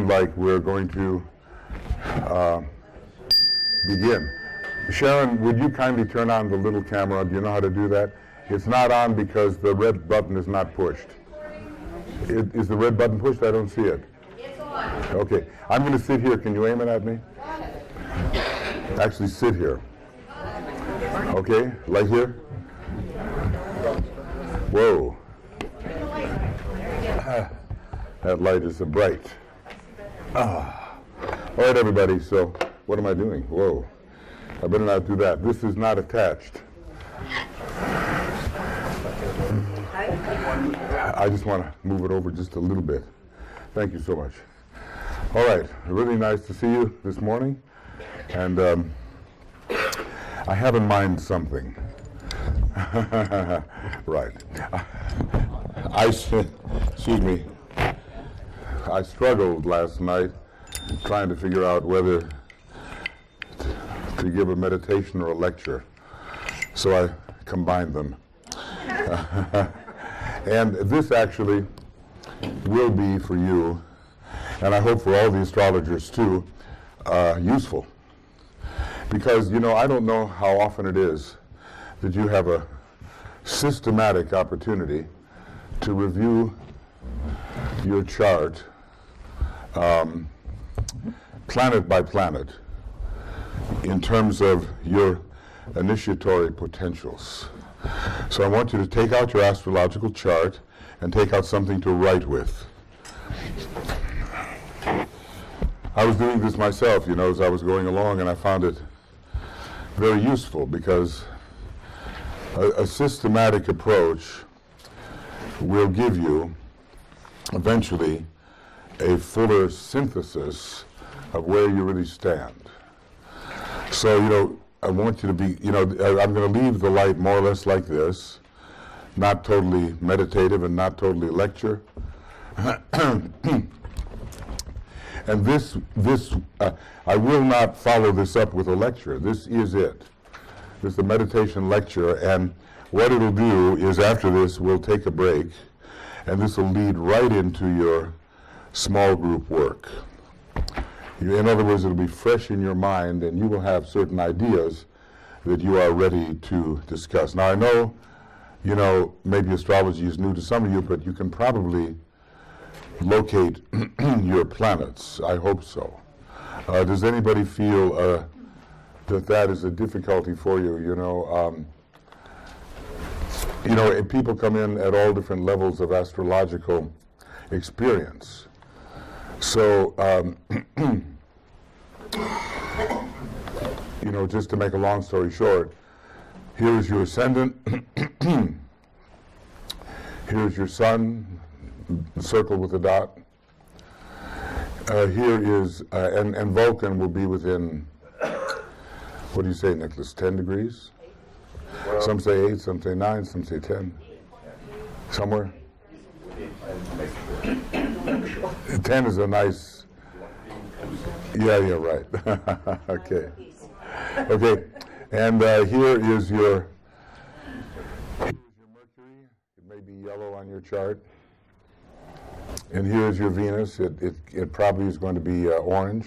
Like we're going to begin. Sharon, would you kindly turn on the little camera? Do you know how to do that? It's not on because the red button is not pushed. Is the red button pushed? I don't see it. It's on. Okay. I'm going to sit here. Can you aim it at me? Actually sit here. Okay? Like here? Whoa. That light is bright. All right, everybody. So what am I doing? Whoa. I better not do that. This is not attached. I just want to move it over just a little bit. Thank you so much. All right. Really nice to see you this morning. And I have in mind something. Right. Excuse me. I struggled last night trying to figure out whether to give a meditation or a lecture. So I combined them. And this actually will be for you, and I hope for all the astrologers too, useful. Because, you know, I don't know how often it is that you have a systematic opportunity to review your chart planet by planet in terms of your initiatory potentials. So I want you to take out your astrological chart and take out something to write with. I was doing this myself, you know, as I was going along, and I found it very useful because a systematic approach will give you eventually a fuller synthesis of where you really stand. So, you know, I want you to be, you know, I'm going to leave the light more or less like this, not totally meditative and not totally lecture. And this, I will not follow this up with a lecture. This is it. This is a meditation lecture, and what it'll do is after this, we'll take a break, and this will lead right into your small group work. In other words, it'll be fresh in your mind, and you will have certain ideas that you are ready to discuss. Now, I know, you know, maybe astrology is new to some of you, but you can probably locate your planets. I hope so. Does anybody feel that that is a difficulty for you? You know, people come in at all different levels of astrological experience. So, you know, just to make a long story short, here's your ascendant, here's your sun, circle with a dot. Here is, and Vulcan will be within, what do you say, Nicholas, 10 degrees? Some say 8, some say 9, some say 10. Somewhere? 10 is a nice, yeah, right. Okay. Okay, and here is your Mercury. It may be yellow on your chart. And here is your Venus. It probably is going to be orange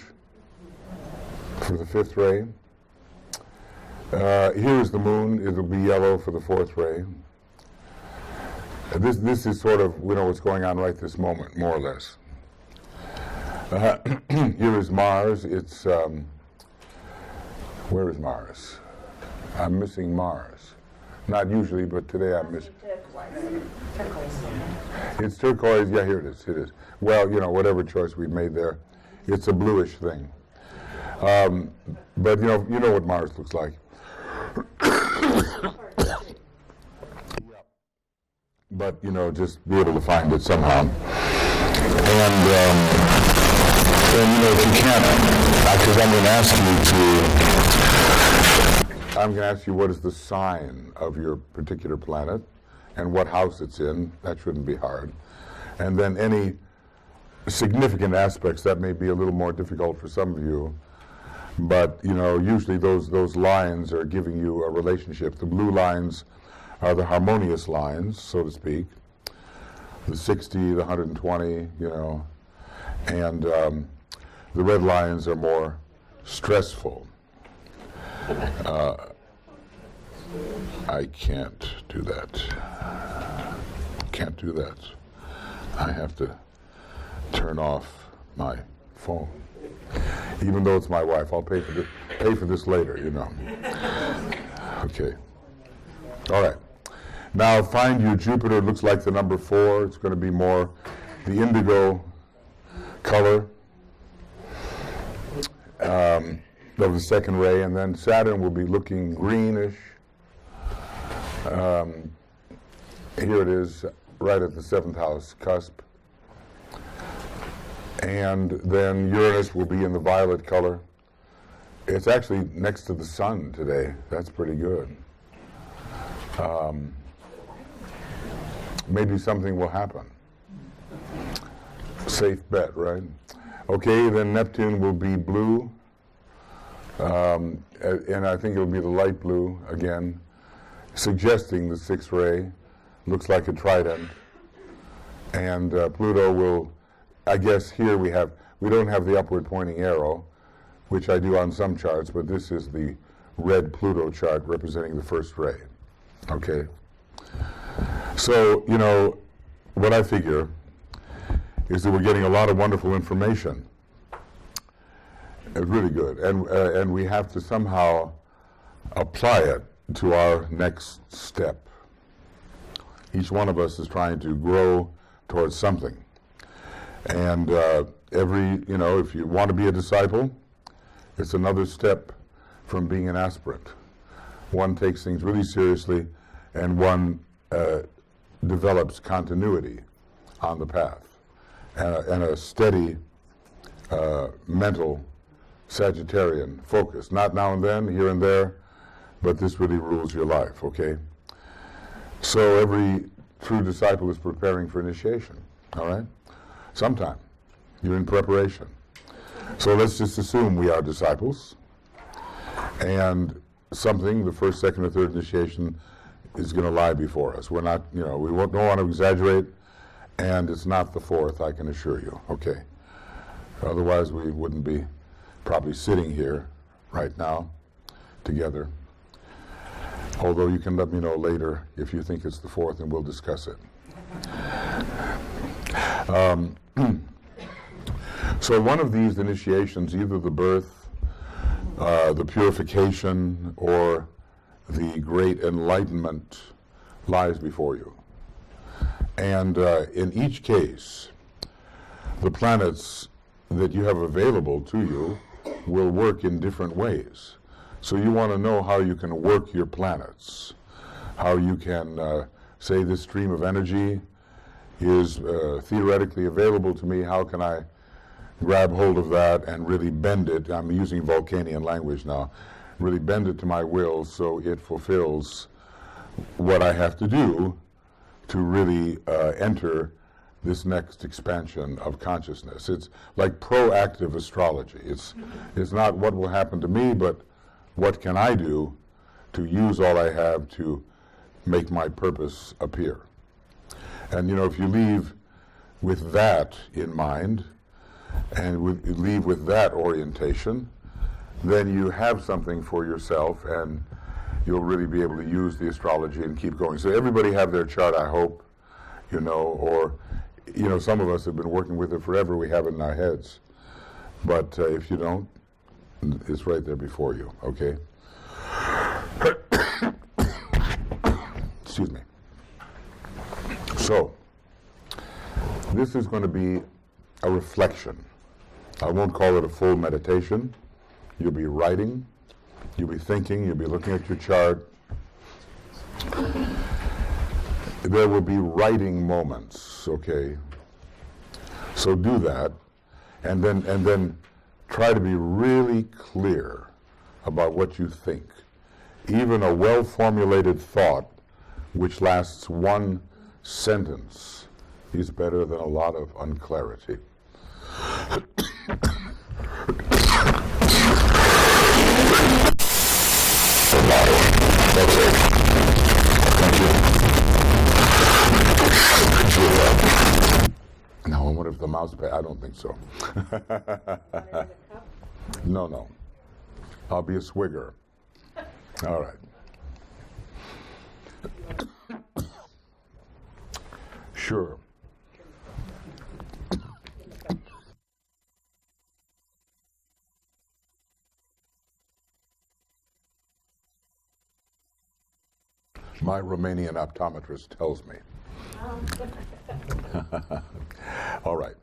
for the 5th ray. Here is the moon. It'll be yellow for the 4th ray. This is sort of, you know, what's going on right this moment, more or less. Here is Mars. It's, where is Mars? I'm missing Mars. Not usually, but today I'm missing. It's turquoise. Yeah, here it is. It is. Well, you know, whatever choice we made there, it's a bluish thing. But you know what Mars looks like. But you know, just be able to find it somehow. And you know, if you can't, because I'm going to ask you what is the sign of your particular planet and what house it's in. That shouldn't be hard. And then any significant aspects that may be a little more difficult for some of you. But you know, usually those lines are giving you a relationship. The blue lines are the harmonious lines, so to speak. The 60, the 120, you know. And the red lines are more stressful. I can't do that. Can't do that. I have to turn off my phone. Even though it's my wife, I'll pay for this later, you know. Okay. All right. Now find your Jupiter. It looks like the number 4. It's going to be more the indigo color of the second ray, and then Saturn will be looking greenish. Here it is, right at the 7th house cusp. And then Uranus will be in the violet color. It's actually next to the sun today. That's pretty good. Maybe something will happen. Safe bet, right? Okay, then Neptune will be blue. And I think it'll be the light blue again, suggesting the 6th ray. Looks like a trident. And Pluto will, I guess here we don't have the upward pointing arrow, which I do on some charts, but this is the red Pluto chart representing the 1st ray. Okay? So, you know, what I figure is that we're getting a lot of wonderful information. It's really good. And we have to somehow apply it to our next step. Each one of us is trying to grow towards something. And you know, if you want to be a disciple, it's another step from being an aspirant. One takes things really seriously, and one develops continuity on the path, and a steady mental Sagittarian focus. Not now and then, here and there, but this really rules your life, okay? So every true disciple is preparing for initiation, all right? Sometime. You're in preparation. So let's just assume we are disciples, and something, the 1st, 2nd, or 3rd initiation, is going to lie before us. We're not, you know, we don't want to exaggerate, and it's not the 4th, I can assure you, okay? Otherwise, we wouldn't be probably sitting here right now together. Although you can let me know later if you think it's the 4th, and we'll discuss it. So one of these initiations, either the birth, the purification, or the great enlightenment, lies before you. And in each case, the planets that you have available to you will work in different ways. So you want to know how you can work your planets, how you can say this stream of energy is theoretically available to me. How can I grab hold of that and really bend it? I'm using Vulcanian language now. Really bend it to my will so it fulfills what I have to do to really enter this next expansion of consciousness. It's like proactive astrology. It's not what will happen to me, but what can I do to use all I have to make my purpose appear. And you know, if you leave with that in mind, and leave with that orientation, then you have something for yourself, and you'll really be able to use the astrology and keep going. So everybody have their chart, I hope, you know, or, you know, some of us have been working with it forever. We have it in our heads. But if you don't, it's right there before you, okay? Excuse me. So, this is going to be a reflection. I won't call it a full meditation. You'll be writing, you'll be thinking, you'll be looking at your chart. There will be writing moments, okay? So do that, and then try to be really clear about what you think. Even a well-formulated thought, which lasts one sentence, is better than a lot of unclarity. That's it. Thank you. Now I wonder if the mouse pad, I don't think think so. Cup? No, no. I'll be a swigger. All right. Sure. My Romanian optometrist tells me. All right.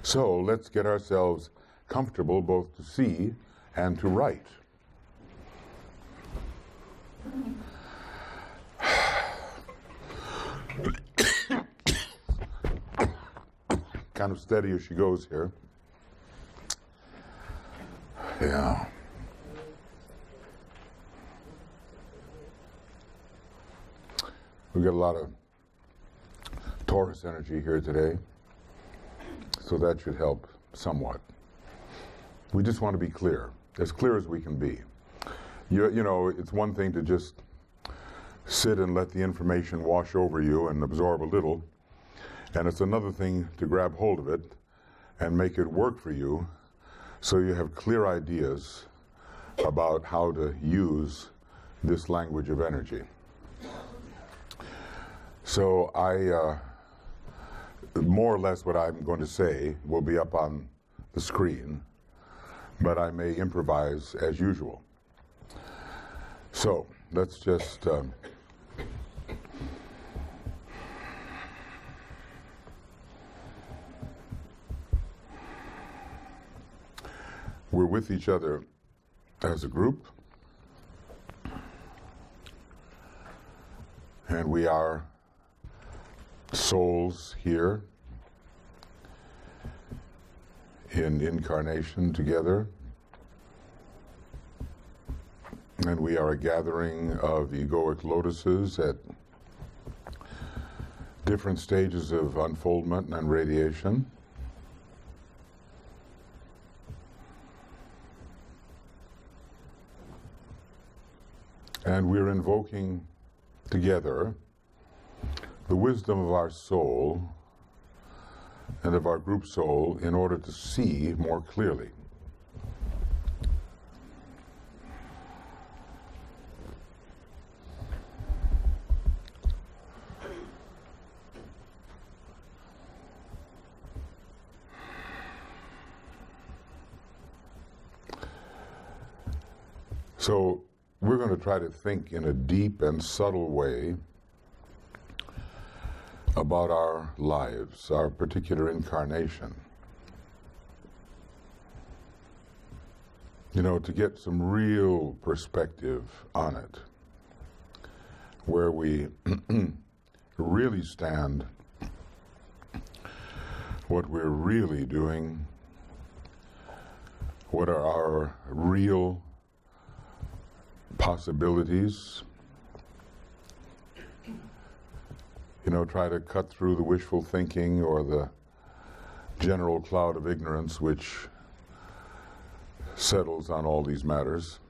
So let's get ourselves comfortable both to see and to write. Kind of steady as she goes here. Yeah. We've got a lot of Taurus energy here today, so that should help somewhat. We just want to be clear as we can be. You know, it's one thing to just sit and let the information wash over you and absorb a little, and it's another thing to grab hold of it and make it work for you so you have clear ideas about how to use this language of energy. So more or less what I'm going to say will be up on the screen, but I may improvise as usual. So let's just we're with each other as a group, and we are souls here in incarnation together, and we are a gathering of egoic lotuses at different stages of unfoldment and radiation. And we're invoking together the wisdom of our soul and of our group soul in order to see more clearly. So we're going to try to think in a deep and subtle way about our lives, our particular incarnation. You know, to get some real perspective on it, where we really stand, what we're really doing, what are our real possibilities. You know, try to cut through the wishful thinking or the general cloud of ignorance which settles on all these matters.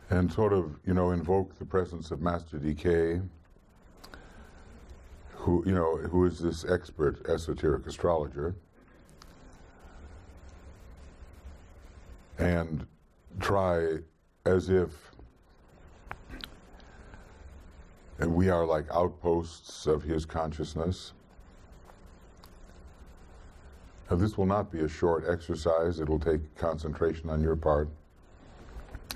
And sort of, you know, invoke the presence of Master DK, who is this expert esoteric astrologer, and try as if we are like outposts of his consciousness. Now, this will not be a short exercise. It will take concentration on your part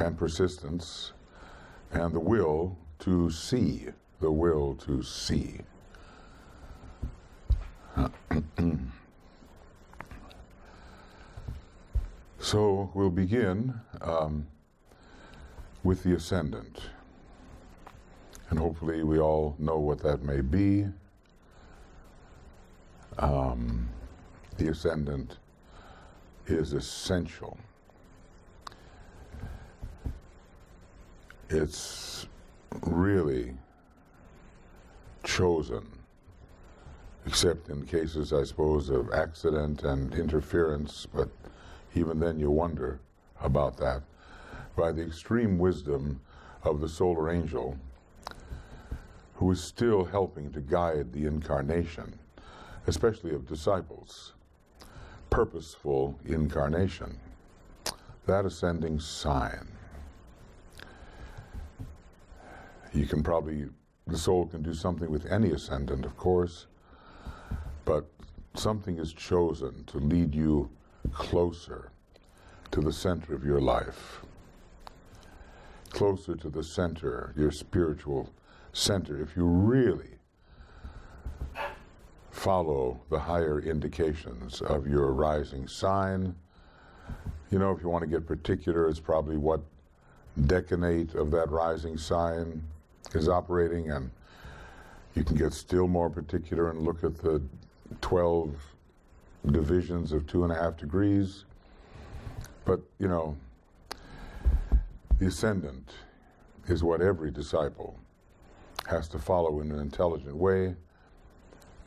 and persistence and the will to see, the will to see. So we'll begin with the ascendant. And hopefully we all know what that may be. The ascendant is essential. It's really chosen, except in cases, I suppose, of accident and interference, but even then you wonder about that, by the extreme wisdom of the solar angel, who is still helping to guide the incarnation, especially of disciples, purposeful incarnation, that ascending sign. You can probably, the soul can do something with any ascendant, of course, but something is chosen to lead you closer to the center of your life, closer to the center, your spiritual center. If you really follow the higher indications of your rising sign, you know, if you want to get particular, it's probably what decanate of that rising sign is operating, and you can get still more particular and look at the 12 divisions of 2.5 degrees. But, you know, the ascendant is what every disciple has to follow in an intelligent way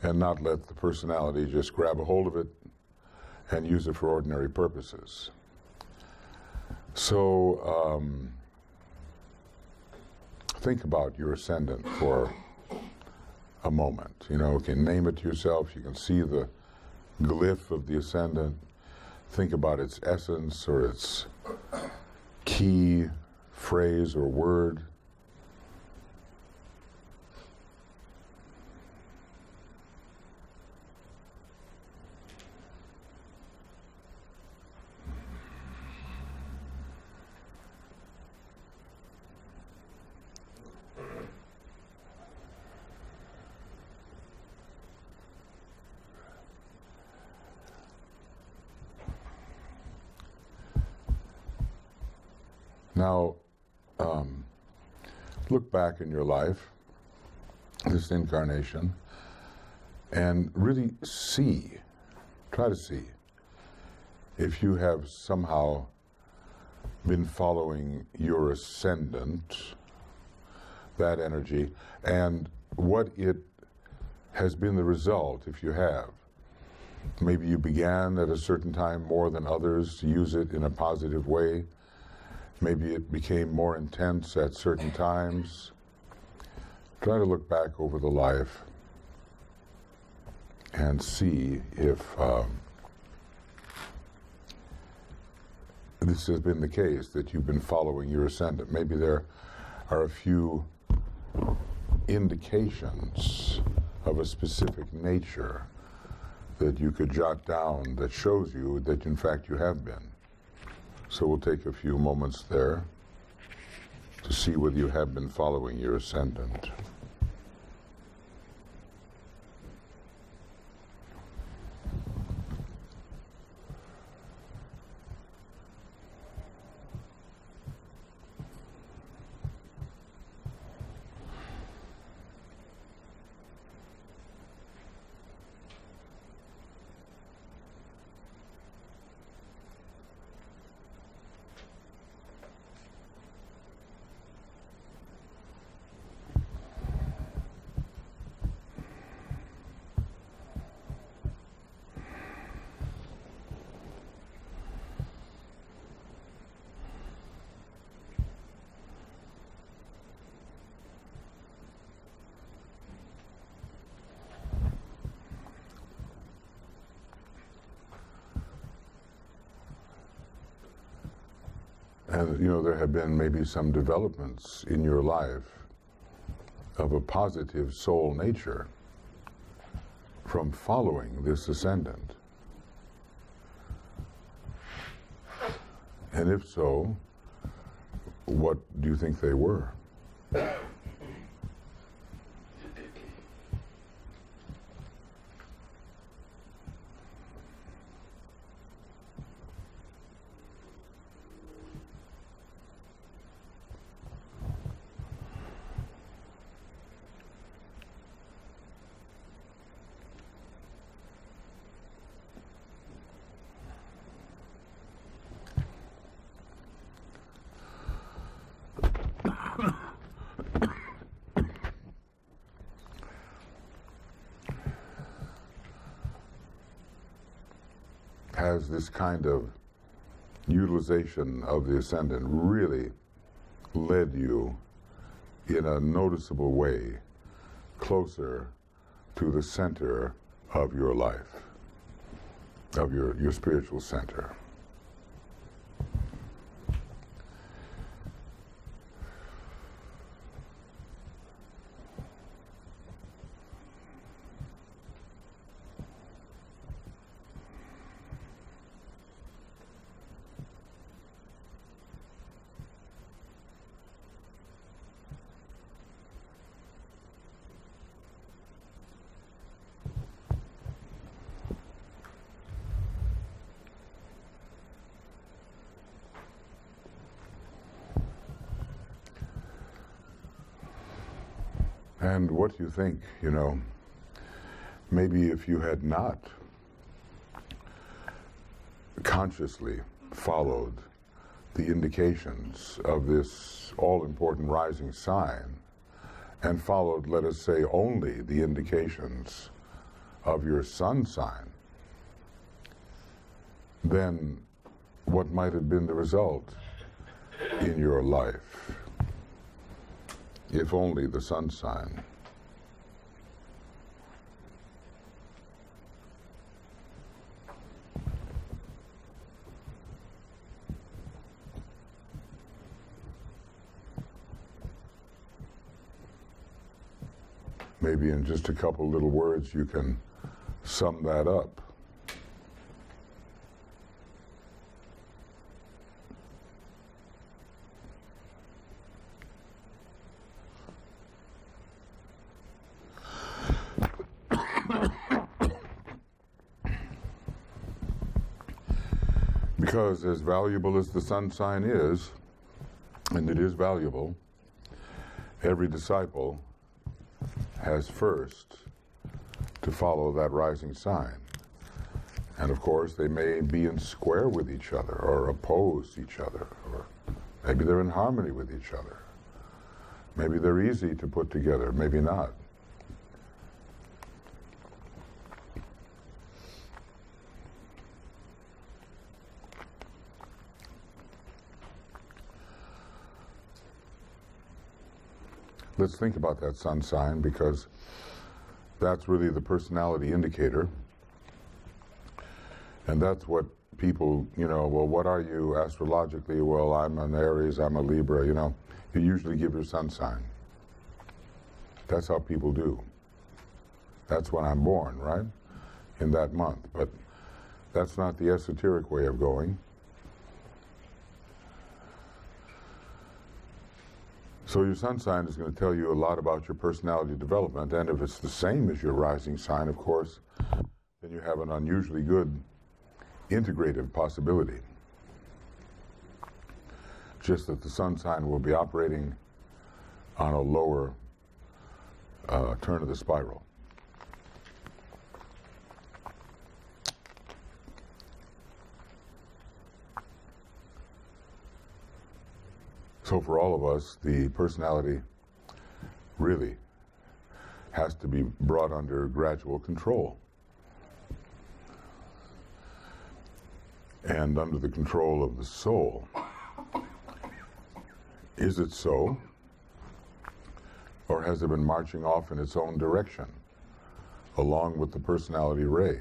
and not let the personality just grab a hold of it and use it for ordinary purposes. So think about your ascendant for a moment. You know, you can name it to yourself. You can see the glyph of the ascendant. Think about its essence or its key phrase or word. Now, look back in your life, this incarnation, and really see, try to see, if you have somehow been following your ascendant, that energy, and what it has been the result, if you have. Maybe you began at a certain time more than others to use it in a positive way. Maybe it became more intense at certain times. Try to look back over the life and see if this has been the case, that you've been following your ascendant. Maybe there are a few indications of a specific nature that you could jot down that shows you that in fact you have been. So we'll take a few moments there to see whether you have been following your ascendant. And, you know, there have been maybe some developments in your life of a positive soul nature from following this ascendant. And if so, what do you think they were? Has this kind of utilization of the ascendant really led you in a noticeable way closer to the center of your life, of your spiritual center. And what do you think, maybe if you had not consciously followed the indications of this all-important rising sign and followed, let us say, only the indications of your sun sign, then what might have been the result in your life? If only the sun sign. Maybe in just a couple little words you can sum that up. Because as valuable as the sun sign is, and it is valuable, every disciple has first to follow that rising sign. And of course, they may be in square with each other or oppose each other, or maybe they're in harmony with each other. Maybe they're easy to put together, maybe not. Let's think about that sun sign, because that's really the personality indicator. And that's what people, well, what are you astrologically? Well, I'm an Aries, I'm a Libra, You usually give your sun sign. That's how people do. That's when I'm born, right? In that month. But that's not the esoteric way of going. So your sun sign is going to tell you a lot about your personality development, and if it's the same as your rising sign, of course, then you have an unusually good integrative possibility. Just that the sun sign will be operating on a lower turn of the spiral. So for all of us, the personality really has to be brought under gradual control. And under the control of the soul. Is it so? Or has it been marching off in its own direction, along with the personality ray?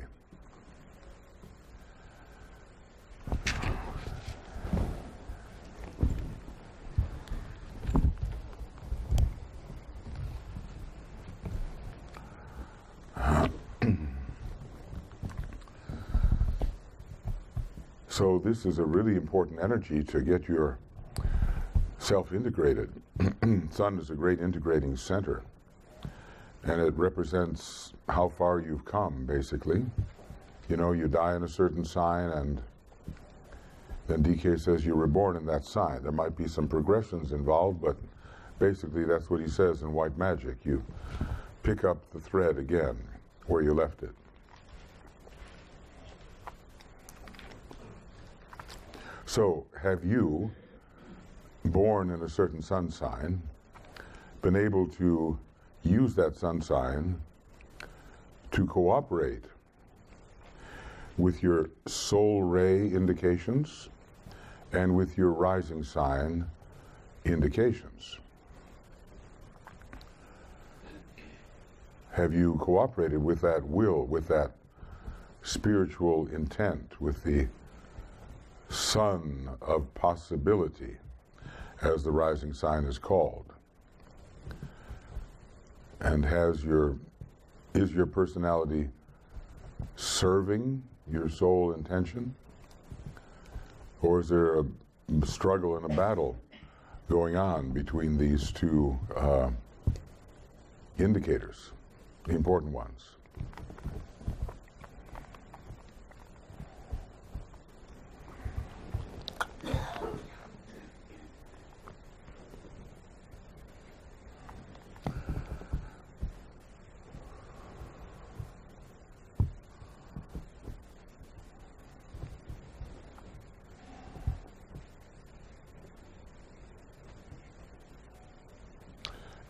So this is a really important energy to get your self-integrated. Sun is a great integrating center, and it represents how far you've come, basically. You die in a certain sign, and then DK says you were born in that sign. There might be some progressions involved, but basically that's what he says in White Magic. You pick up the thread again where you left it. So, have you, born in a certain sun sign, been able to use that sun sign to cooperate with your soul ray indications and with your rising sign indications? Have you cooperated with that will, with that spiritual intent, with the sun of possibility, as the rising sign is called? And is your personality serving your soul intention? Or is there a struggle and a battle going on between these two indicators, the important ones?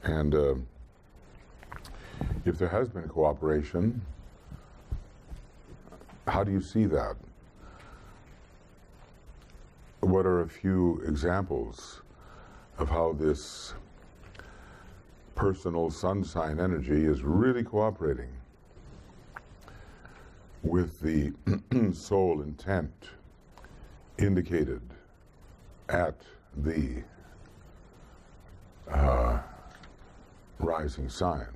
And if there has been cooperation, how do you see that? What are a few examples of how this personal sun sign energy is really cooperating with the soul intent indicated at the rising sign?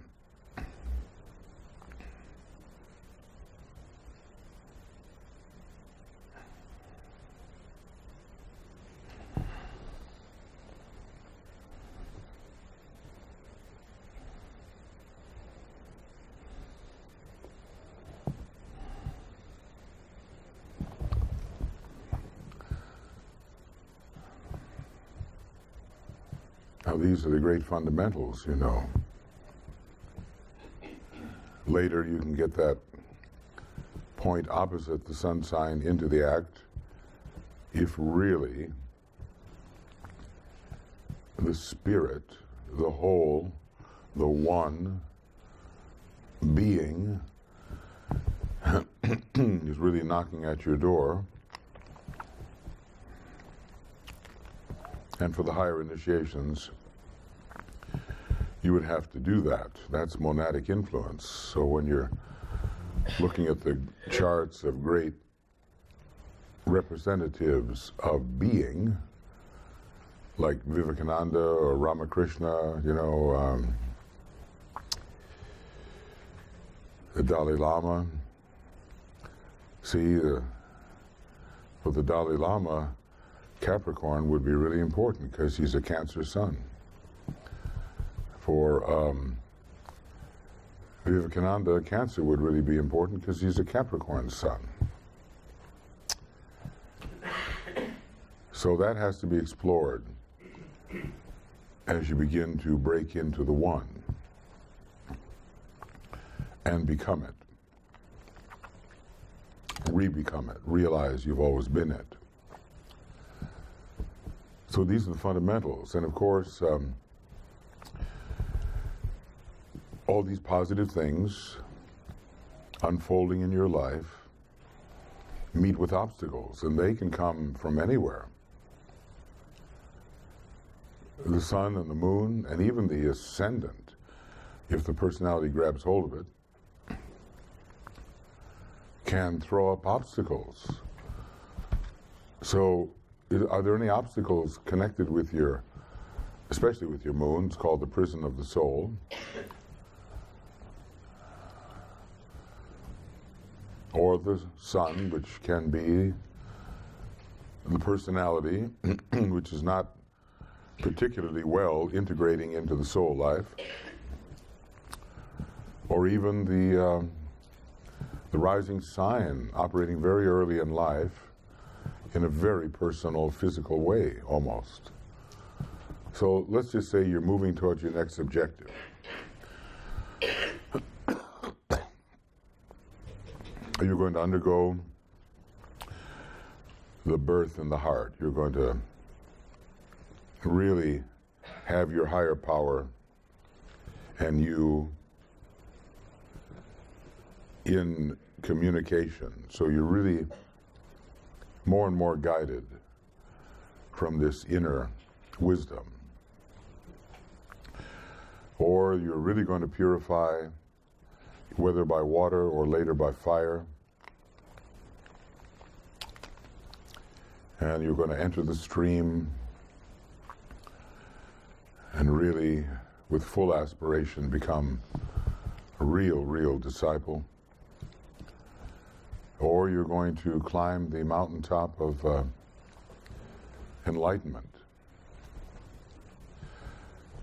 Now, these are the great fundamentals, you know. Later, you can get that point opposite the sun sign into the act if really the spirit, the whole, the one being is really knocking at your door. And for the higher initiations, you would have to do that. That's monadic influence. So when you're looking at the charts of great representatives of being, like Vivekananda or Ramakrishna, you know, the Dalai Lama. See, for the Dalai Lama, Capricorn would be really important because he's a Cancer sun. For Vivekananda, Cancer would really be important because he's a Capricorn sun. So that has to be explored as you begin to break into the one and become it. Re-become it. Realize you've always been it. So these are the fundamentals. And of course, all these positive things unfolding in your life meet with obstacles, and they can come from anywhere. The sun and the moon, and even the ascendant, if the personality grabs hold of it, can throw up obstacles. So, are there any obstacles connected with your, especially with your moon? It's called the prison of the soul. Or the sun, which can be the personality, which is not particularly well integrating into the soul life. Or even the rising sign operating very early in life in a very personal, physical way, almost. So let's just say you're moving towards your next objective. You're going to undergo the birth in the heart. You're going to really have your higher power and you in communication. So you're really more and more guided from this inner wisdom. Or you're really going to purify whether by water or later by fire. And you're going to enter the stream and really, with full aspiration, become a real disciple. Or you're going to climb the mountaintop of enlightenment.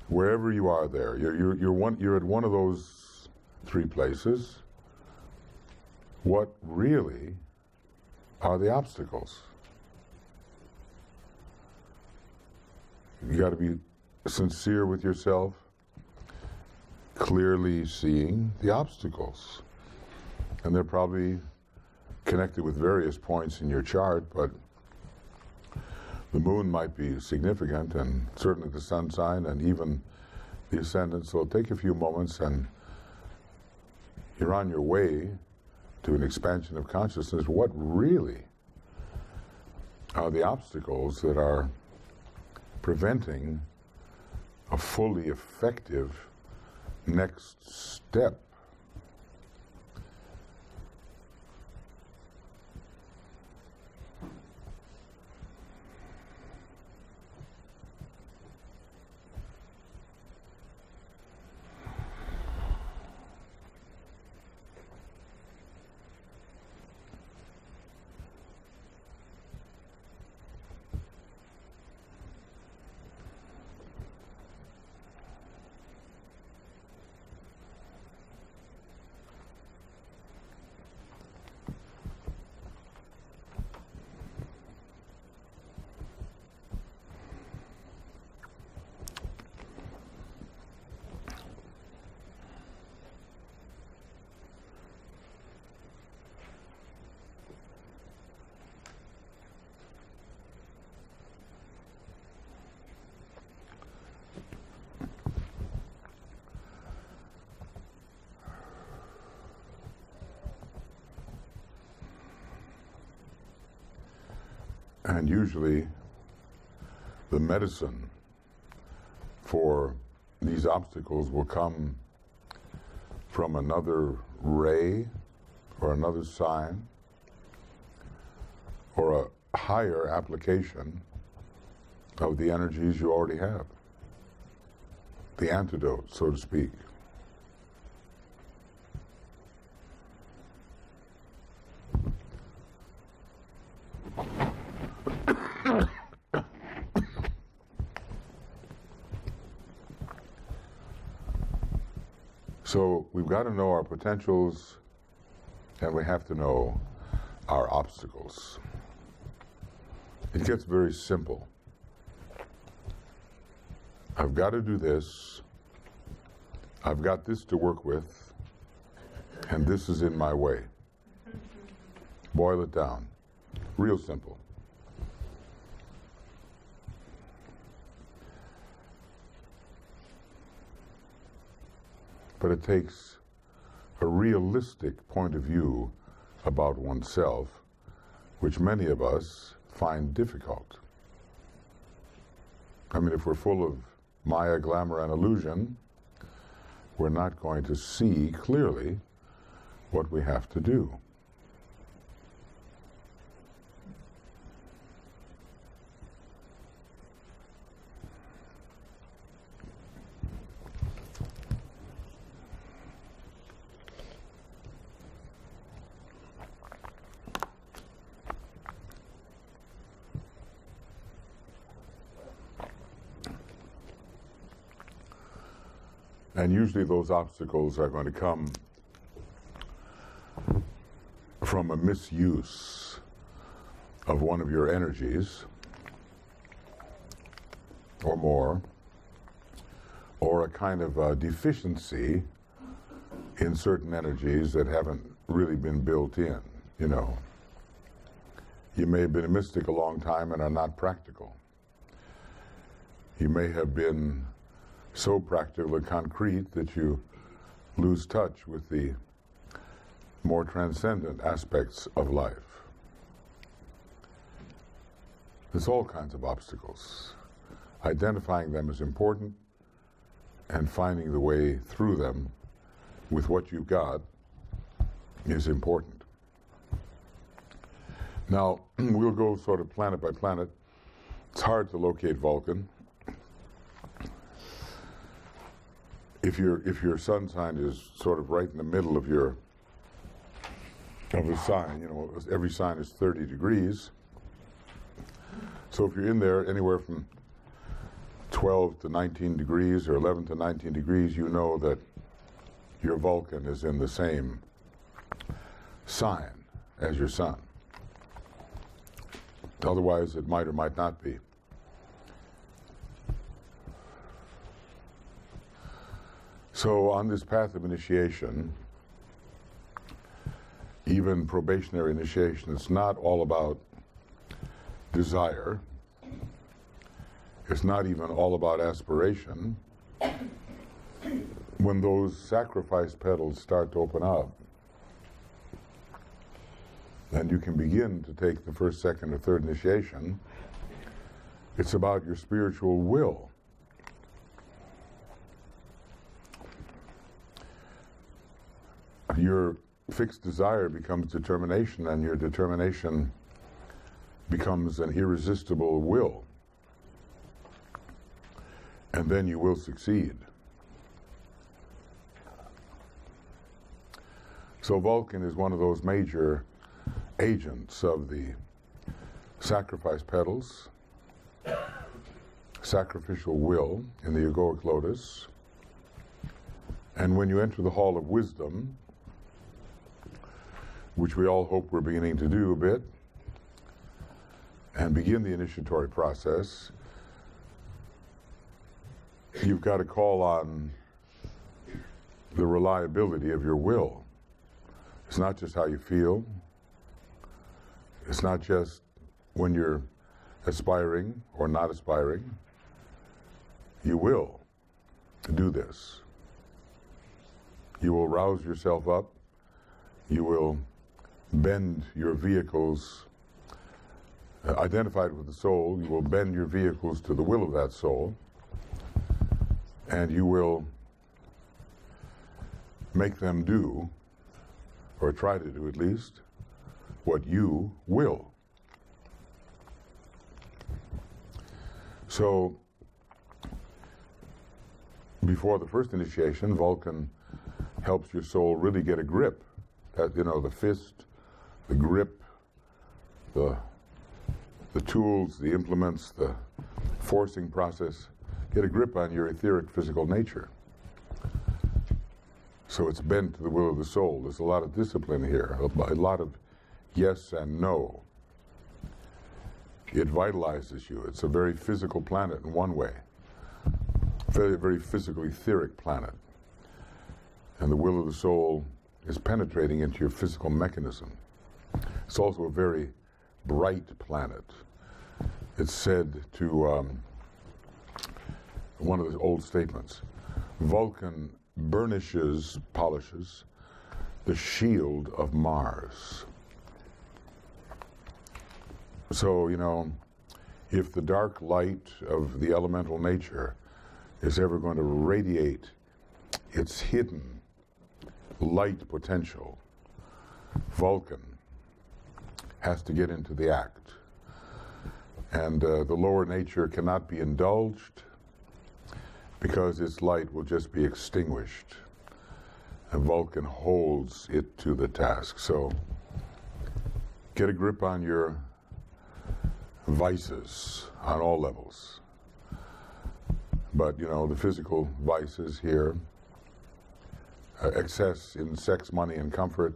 Wherever you are there, you're at one of those three places. What really are the obstacles? You got to be sincere with yourself, clearly seeing the obstacles. And they're probably connected with various points in your chart, but the moon might be significant, and certainly the sun sign, and even the ascendant. So take a few moments, and you're on your way to an expansion of consciousness. What really are the obstacles that are preventing a fully effective next step? And usually the medicine for these obstacles will come from another ray or another sign or a higher application of the energies you already have. The antidote, so to speak. So we've got to know our potentials, and we have to know our obstacles. It gets very simple. I've got to do this, I've got this to work with, and this is in my way. Boil it down. Real simple. But it takes a realistic point of view about oneself, which many of us find difficult. I mean, if we're full of Maya, glamour, and illusion, we're not going to see clearly what we have to do. And usually those obstacles are going to come from a misuse of one of your energies, or more, or a kind of deficiency in certain energies that haven't really been built in, you know. You may have been a mystic a long time and are not practical. You may have been so practical and concrete that you lose touch with the more transcendent aspects of life. There's all kinds of obstacles. Identifying them is important, and finding the way through them with what you've got is important. Now, we'll go sort of planet by planet. It's hard to locate Vulcan. If your sun sign is sort of right in the middle of the sign, every sign is 30 degrees. So if you're in there anywhere from 12 to 19 degrees or 11 to 19 degrees, you know that your Vulcan is in the same sign as your sun. Otherwise, it might or might not be. So on this path of initiation, even probationary initiation, it's not all about desire. It's not even all about aspiration. When those sacrifice petals start to open up, and you can begin to take the first, second, or third initiation, it's about your spiritual will. Your fixed desire becomes determination, and your determination becomes an irresistible will. And then you will succeed. So Vulcan is one of those major agents of the sacrifice petals, sacrificial will in the egoic lotus. And when you enter the hall of wisdom, which we all hope we're beginning to do a bit, and begin the initiatory process, you've got to call on the reliability of your will. It's not just how you feel. It's not just when you're aspiring or not aspiring. You will do this. You will rouse yourself up. You will bend your vehicles, identified with the soul, you will bend your vehicles to the will of that soul, and you will make them do, or try to do at least, what you will. So, before the first initiation, Vulcan helps your soul really get a grip. The fist, the grip, the tools, the implements, the forcing process, get a grip on your etheric physical nature. So it's bent to the will of the soul. There's a lot of discipline here, a lot of yes and no. It vitalizes you. It's a very physical planet in one way, very, very physical, etheric planet. And the will of the soul is penetrating into your physical mechanism. It's also a very bright planet. It's said to, one of the old statements, Vulcan burnishes, polishes, the shield of Mars. So, if the dark light of the elemental nature is ever going to radiate its hidden light potential, Vulcan has to get into the act. And the lower nature cannot be indulged because its light will just be extinguished. And Vulcan holds it to the task. So get a grip on your vices on all levels. But, the physical vices here, excess in sex, money, and comfort,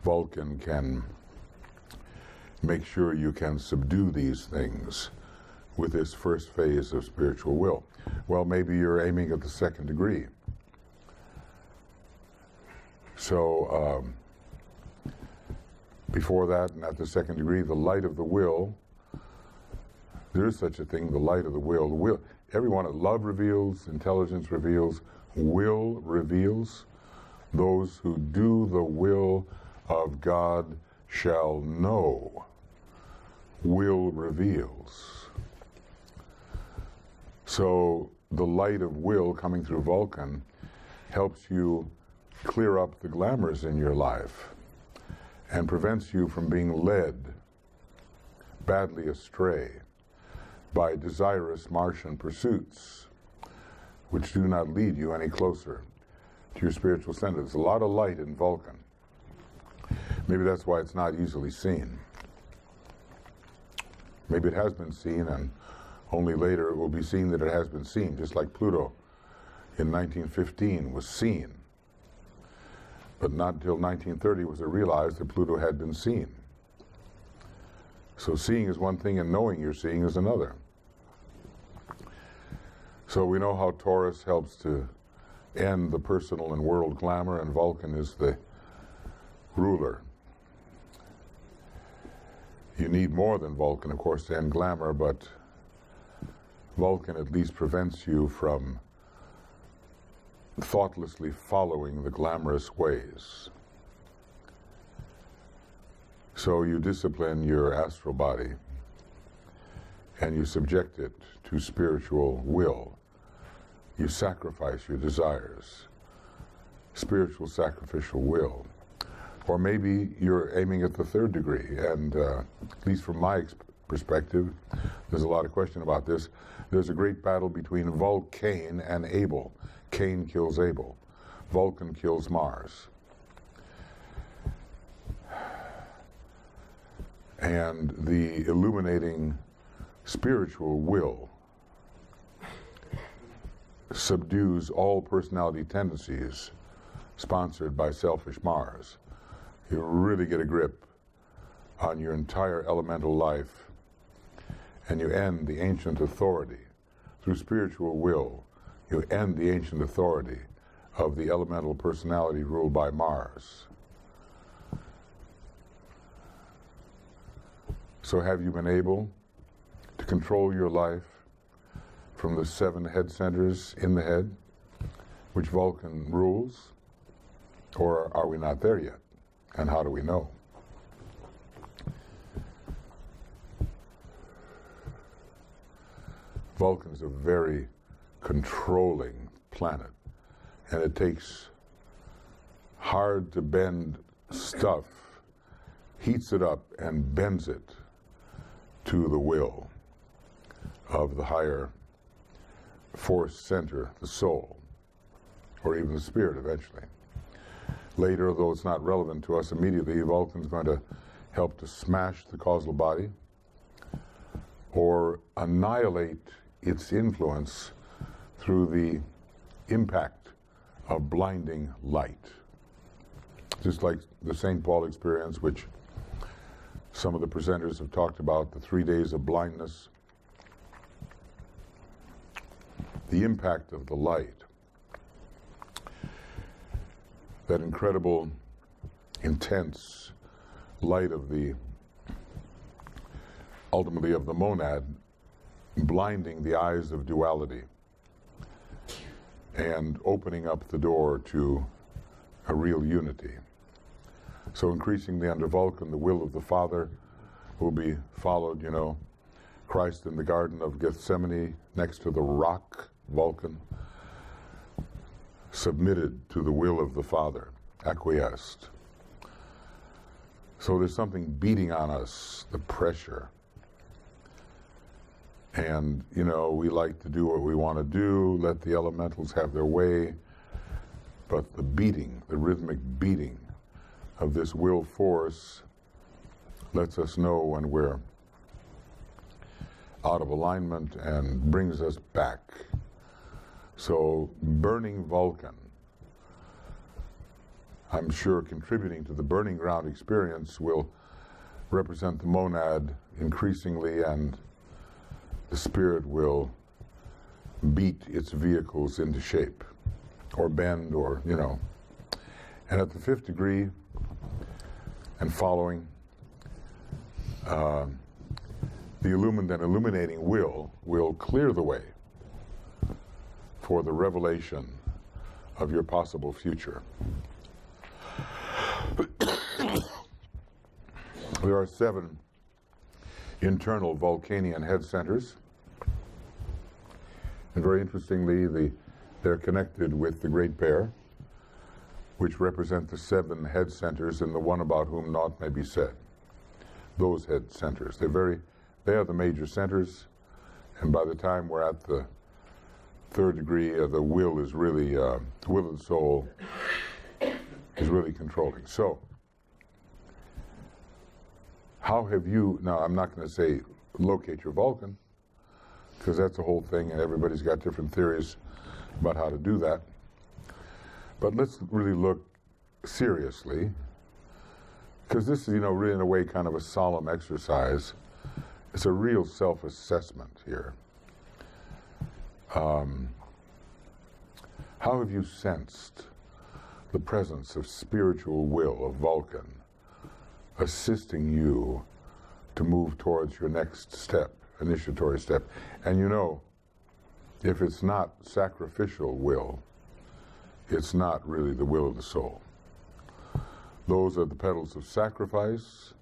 Vulcan can make sure you can subdue these things with this first phase of spiritual will. Well, maybe you're aiming at the second degree. So, before that and at the second degree, the light of the will, there is such a thing, the light of the will. The will, everyone, love reveals, intelligence reveals, will reveals. Those who do the will of God shall know. Will reveals. So the light of will coming through Vulcan helps you clear up the glamours in your life and prevents you from being led badly astray by desirous Martian pursuits, which do not lead you any closer to your spiritual center. There's a lot of light in Vulcan. Maybe that's why it's not easily seen. Maybe it has been seen, and only later it will be seen that it has been seen, just like Pluto in 1915 was seen. But not until 1930 was it realized that Pluto had been seen. So seeing is one thing, and knowing you're seeing is another. So we know how Taurus helps to end the personal and world glamour, and Vulcan is the ruler. You need more than Vulcan, of course, to end glamour, but Vulcan at least prevents you from thoughtlessly following the glamorous ways. So you discipline your astral body and you subject it to spiritual will. You sacrifice your desires, spiritual sacrificial will. Or maybe you're aiming at the third degree, and at least from my perspective, there's a lot of question about this. There's a great battle between Vulcan and Abel. Cain kills Abel. Vulcan kills Mars. And the illuminating spiritual will subdues all personality tendencies sponsored by selfish Mars. You really get a grip on your entire elemental life, and you end the ancient authority. Through spiritual will, you end the ancient authority of the elemental personality ruled by Mars. So have you been able to control your life from the 7 head centers in the head, which Vulcan rules? Or are we not there yet? And how do we know? Vulcan is a very controlling planet, and it takes hard to bend stuff, heats it up and bends it to the will of the higher force center, the soul, or even the spirit eventually. Later, though it's not relevant to us immediately, Vulcan's going to help to smash the causal body or annihilate its influence through the impact of blinding light. Just like the St. Paul experience, which some of the presenters have talked about, the 3 days of blindness. The impact of the light, that incredible, intense light of the, ultimately of the monad, blinding the eyes of duality and opening up the door to a real unity. So increasingly under Vulcan, the will of the Father will be followed, you know. Christ in the Garden of Gethsemane next to the rock, Vulcan, submitted to the will of the Father, acquiesced. So there's something beating on us, the pressure. And, you know, we like to do what we want to do, let the elementals have their way, but the beating, the rhythmic beating of this will force lets us know when we're out of alignment and brings us back. So burning Vulcan, I'm sure contributing to the burning ground experience, will represent the monad increasingly, and the spirit will beat its vehicles into shape or bend, or, you know. And at the 5th degree and following, the illumined and illuminating will clear the way for the revelation of your possible future. There are 7 internal Vulcanian head centers, and very interestingly, they're connected with the Great Bear, which represent the 7 head centers and the one about whom naught may be said. Those head centers. They are the major centers, and by the time we're at the 3rd degree, the will is really, will of the soul is really controlling. So, how have you, now I'm not going to say locate your Vulcan, because that's a whole thing and everybody's got different theories about how to do that. But let's really look seriously, because this is, really in a way kind of a solemn exercise. It's a real self-assessment here. How have you sensed the presence of spiritual will of Vulcan assisting you to move towards your next step, initiatory step? And if it's not sacrificial will, it's not really the will of the soul. Those are the petals of sacrifice,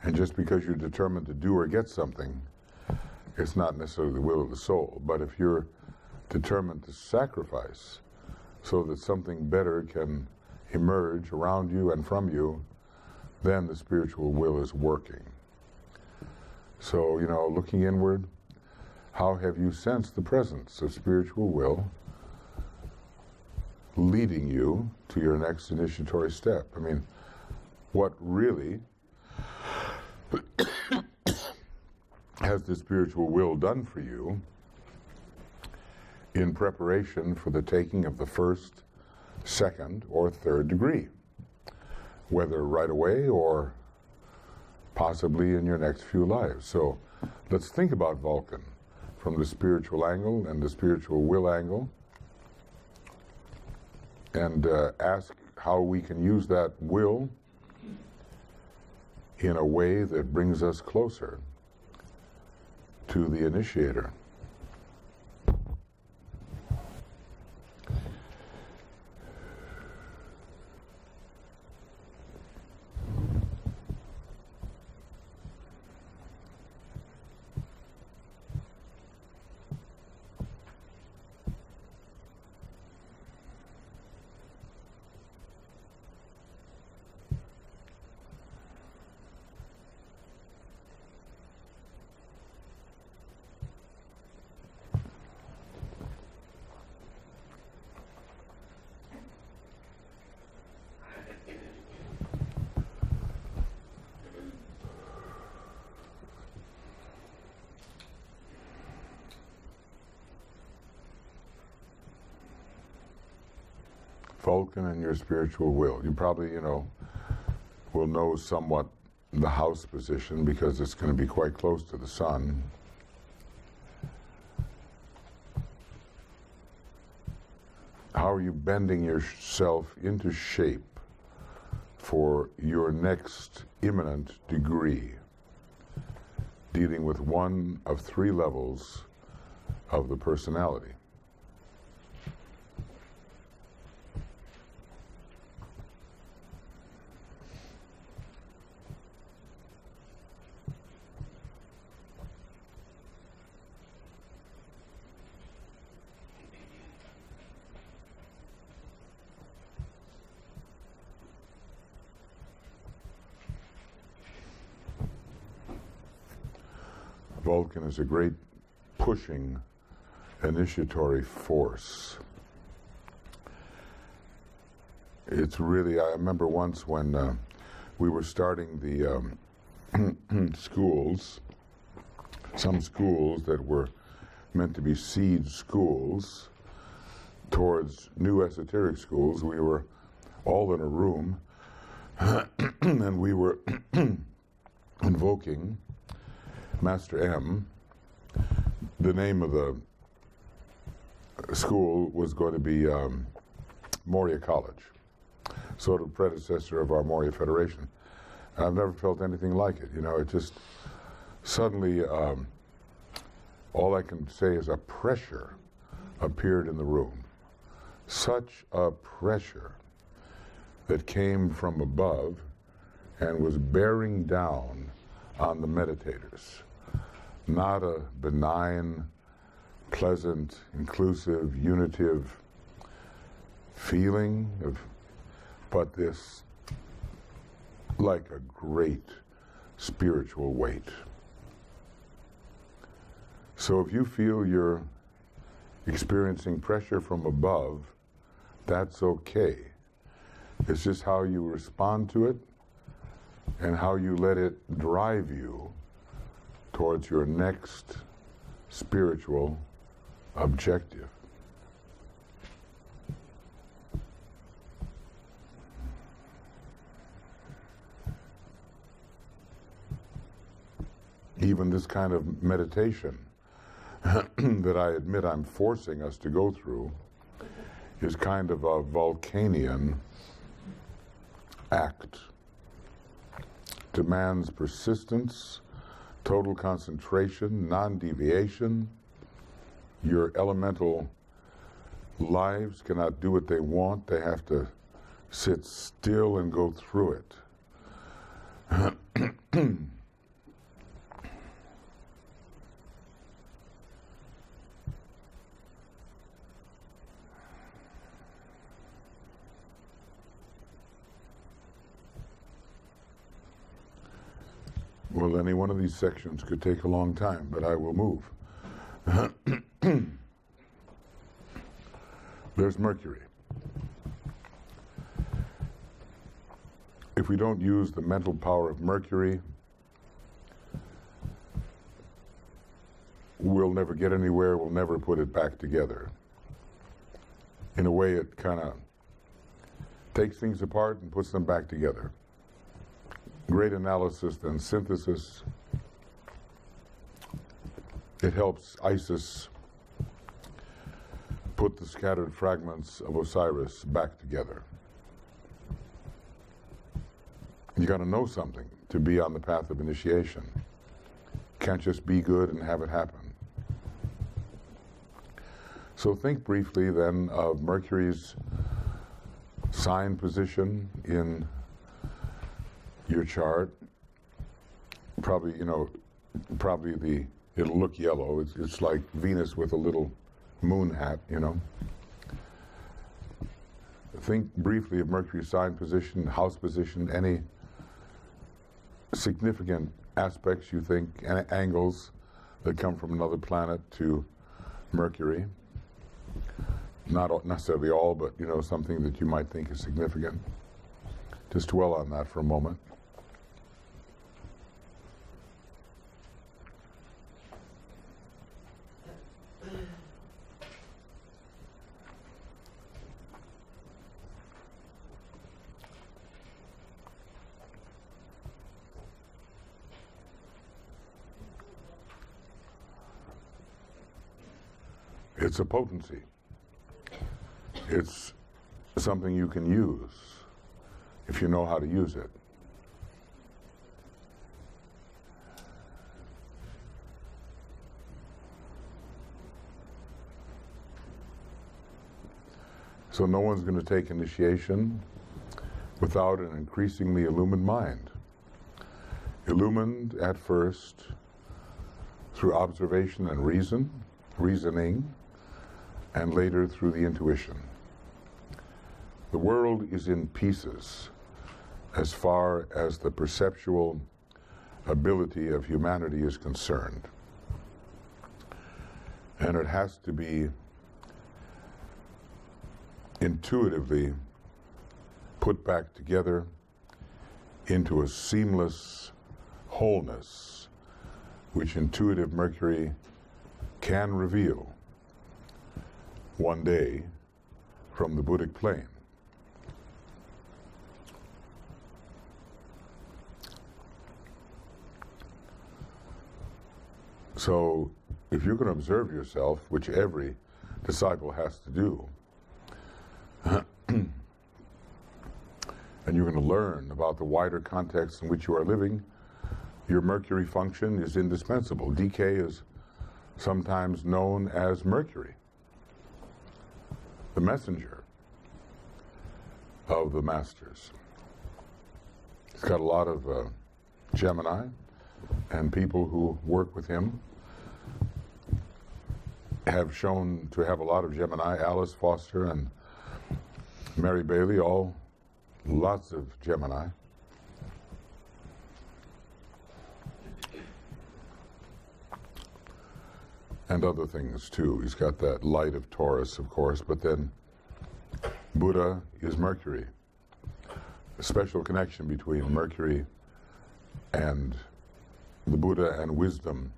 and just because you're determined to do or get something, it's not necessarily the will of the soul. But if you're determined to sacrifice so that something better can emerge around you and from you, then the spiritual will is working. So, looking inward, how have you sensed the presence of spiritual will leading you to your next initiatory step? I mean, what really has the spiritual will done for you in preparation for the taking of the 1st, 2nd, or 3rd degree, whether right away or possibly in your next few lives? So let's think about Vulcan from the spiritual angle and the spiritual will angle, and ask how we can use that will in a way that brings us closer to the initiator. Vulcan and your spiritual will. You probably, will know somewhat the house position because it's going to be quite close to the sun. How are you bending yourself into shape for your next imminent degree, dealing with one of 3 levels of the personality? Vulcan is a great pushing initiatory force. It's really, I remember once when we were starting the schools, some schools that were meant to be seed schools towards new esoteric schools, we were all in a room and we were invoking Master M. The name of the school was going to be Moria College, sort of predecessor of our Moria Federation. I've never felt anything like it. It just suddenly, all I can say is a pressure appeared in the room. Such a pressure that came from above and was bearing down on the meditators. Not a benign, pleasant, inclusive, unitive feeling of but this like a great spiritual weight. So if you feel you're experiencing pressure from above, that's okay. It's just how you respond to it and how you let it drive you towards your next spiritual objective. Even this kind of meditation that I admit I'm forcing us to go through is kind of a Vulcanian act. Demands persistence, total concentration, non-deviation. Your elemental lives cannot do what they want. They have to sit still and go through it. Well, any one of these sections could take a long time, but I will move. There's Mercury. If we don't use the mental power of Mercury, we'll never get anywhere, we'll never put it back together. In a way, it kind of takes things apart and puts them back together. Great analysis, then synthesis. It helps Isis put the scattered fragments of Osiris back together. You got to know something to be on the path of initiation. Can't just be good and have it happen. So think briefly then of Mercury's sign position in your chart. Probably, it'll look yellow. It's like Venus with a little moon hat, Think briefly of Mercury's sign position, house position, any significant aspects you think, angles that come from another planet to Mercury. Not necessarily all, but something that you might think is significant. Just dwell on that for a moment. It's a potency. It's something you can use if you know how to use it. So no one's going to take initiation without an increasingly illumined mind. Illumined at first through observation and reasoning, and later through the intuition. The world is in pieces as far as the perceptual ability of humanity is concerned. And it has to be intuitively put back together into a seamless wholeness, which intuitive Mercury can reveal one day from the Buddhic plane. So if you're going to observe yourself, which every disciple has to do, and you're going to learn about the wider context in which you are living, your Mercury function is indispensable. DK is sometimes known as Mercury, the messenger of the masters. He's got a lot of Gemini, and people who work with him have shown to have a lot of Gemini. Alice Foster and Mary Bailey all lots of Gemini. And other things too. He's got that light of Taurus, of course, but then Buddha is Mercury. A special connection between Mercury and the Buddha and wisdom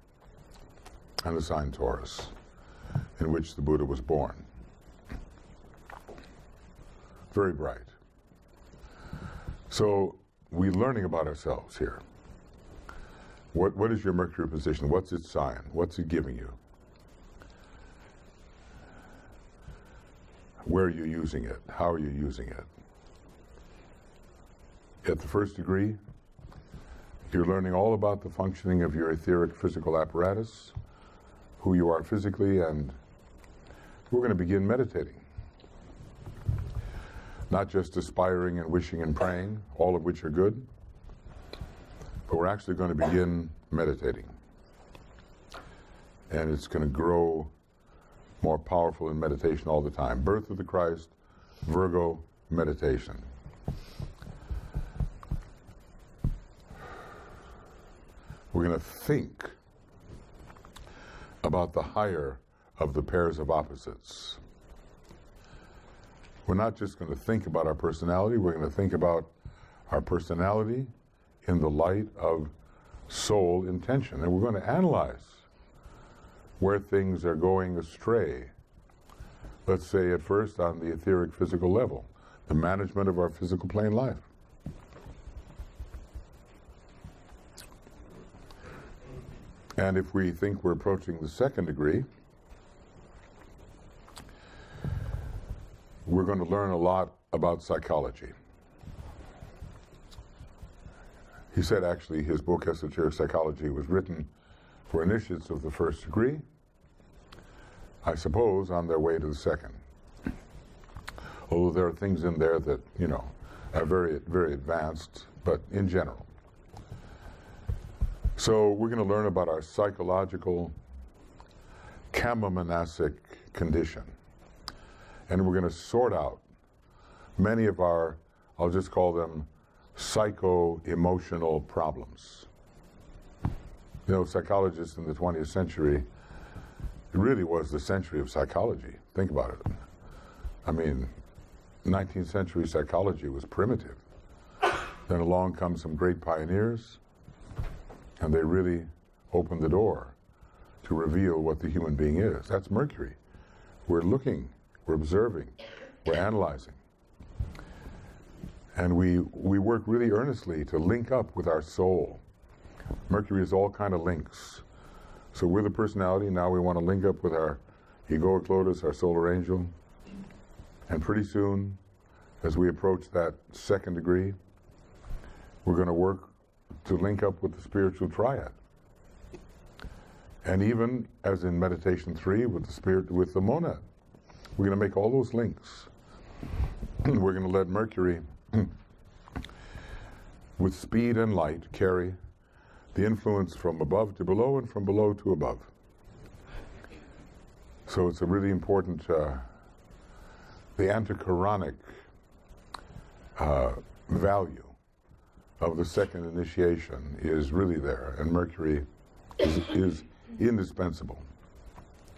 and the sign Taurus, in which the Buddha was born. Very bright. So we're learning about ourselves here. What is your Mercury position? What's its sign? What's it giving you? Where are you using it? How are you using it? At the first degree, you're learning all about the functioning of your etheric physical apparatus, who you are physically, and we're going to begin meditating. Not just aspiring and wishing and praying, all of which are good, but we're actually going to begin meditating. And it's going to grow more powerful in meditation all the time. Birth of the Christ, Virgo, meditation. We're going to think about the higher of the pairs of opposites. We're not just going to think about our personality, we're going to think about our personality in the light of soul intention. And we're going to analyze where things are going astray. Let's say at first on the etheric physical level, the management of our physical plane life. And if we think we're approaching the second degree, we're going to learn a lot about psychology. He said actually his book, Esoteric Psychology, was written for initiates of the first degree, I suppose on their way to the second. Although there are things in there that, you know, are very, very advanced, but in general. So we're going to learn about our psychological chemomonastic condition. And we're going to sort out many of our, I'll just call them psycho-emotional problems. You know, psychologists in the 20th century, it really was the century of psychology. Think about it. I mean, 19th century psychology was primitive. Then along come some great pioneers, and they really opened the door to reveal what the human being is. That's Mercury. We're looking, we're observing, we're analyzing. And we work really earnestly to link up with our soul. Mercury is all kind of links. So we're the personality, now we want to link up with our egoic lotus, our solar angel. And pretty soon, as we approach that second degree, we're going to work to link up with the spiritual triad. And even as in meditation 3 with the spirit, with the monad, we're going to make all those links. We're going to let Mercury, with speed and light, carry the influence from above to below and from below to above. So it's a really important, the antichironic value of the second initiation is really there, and Mercury is indispensable.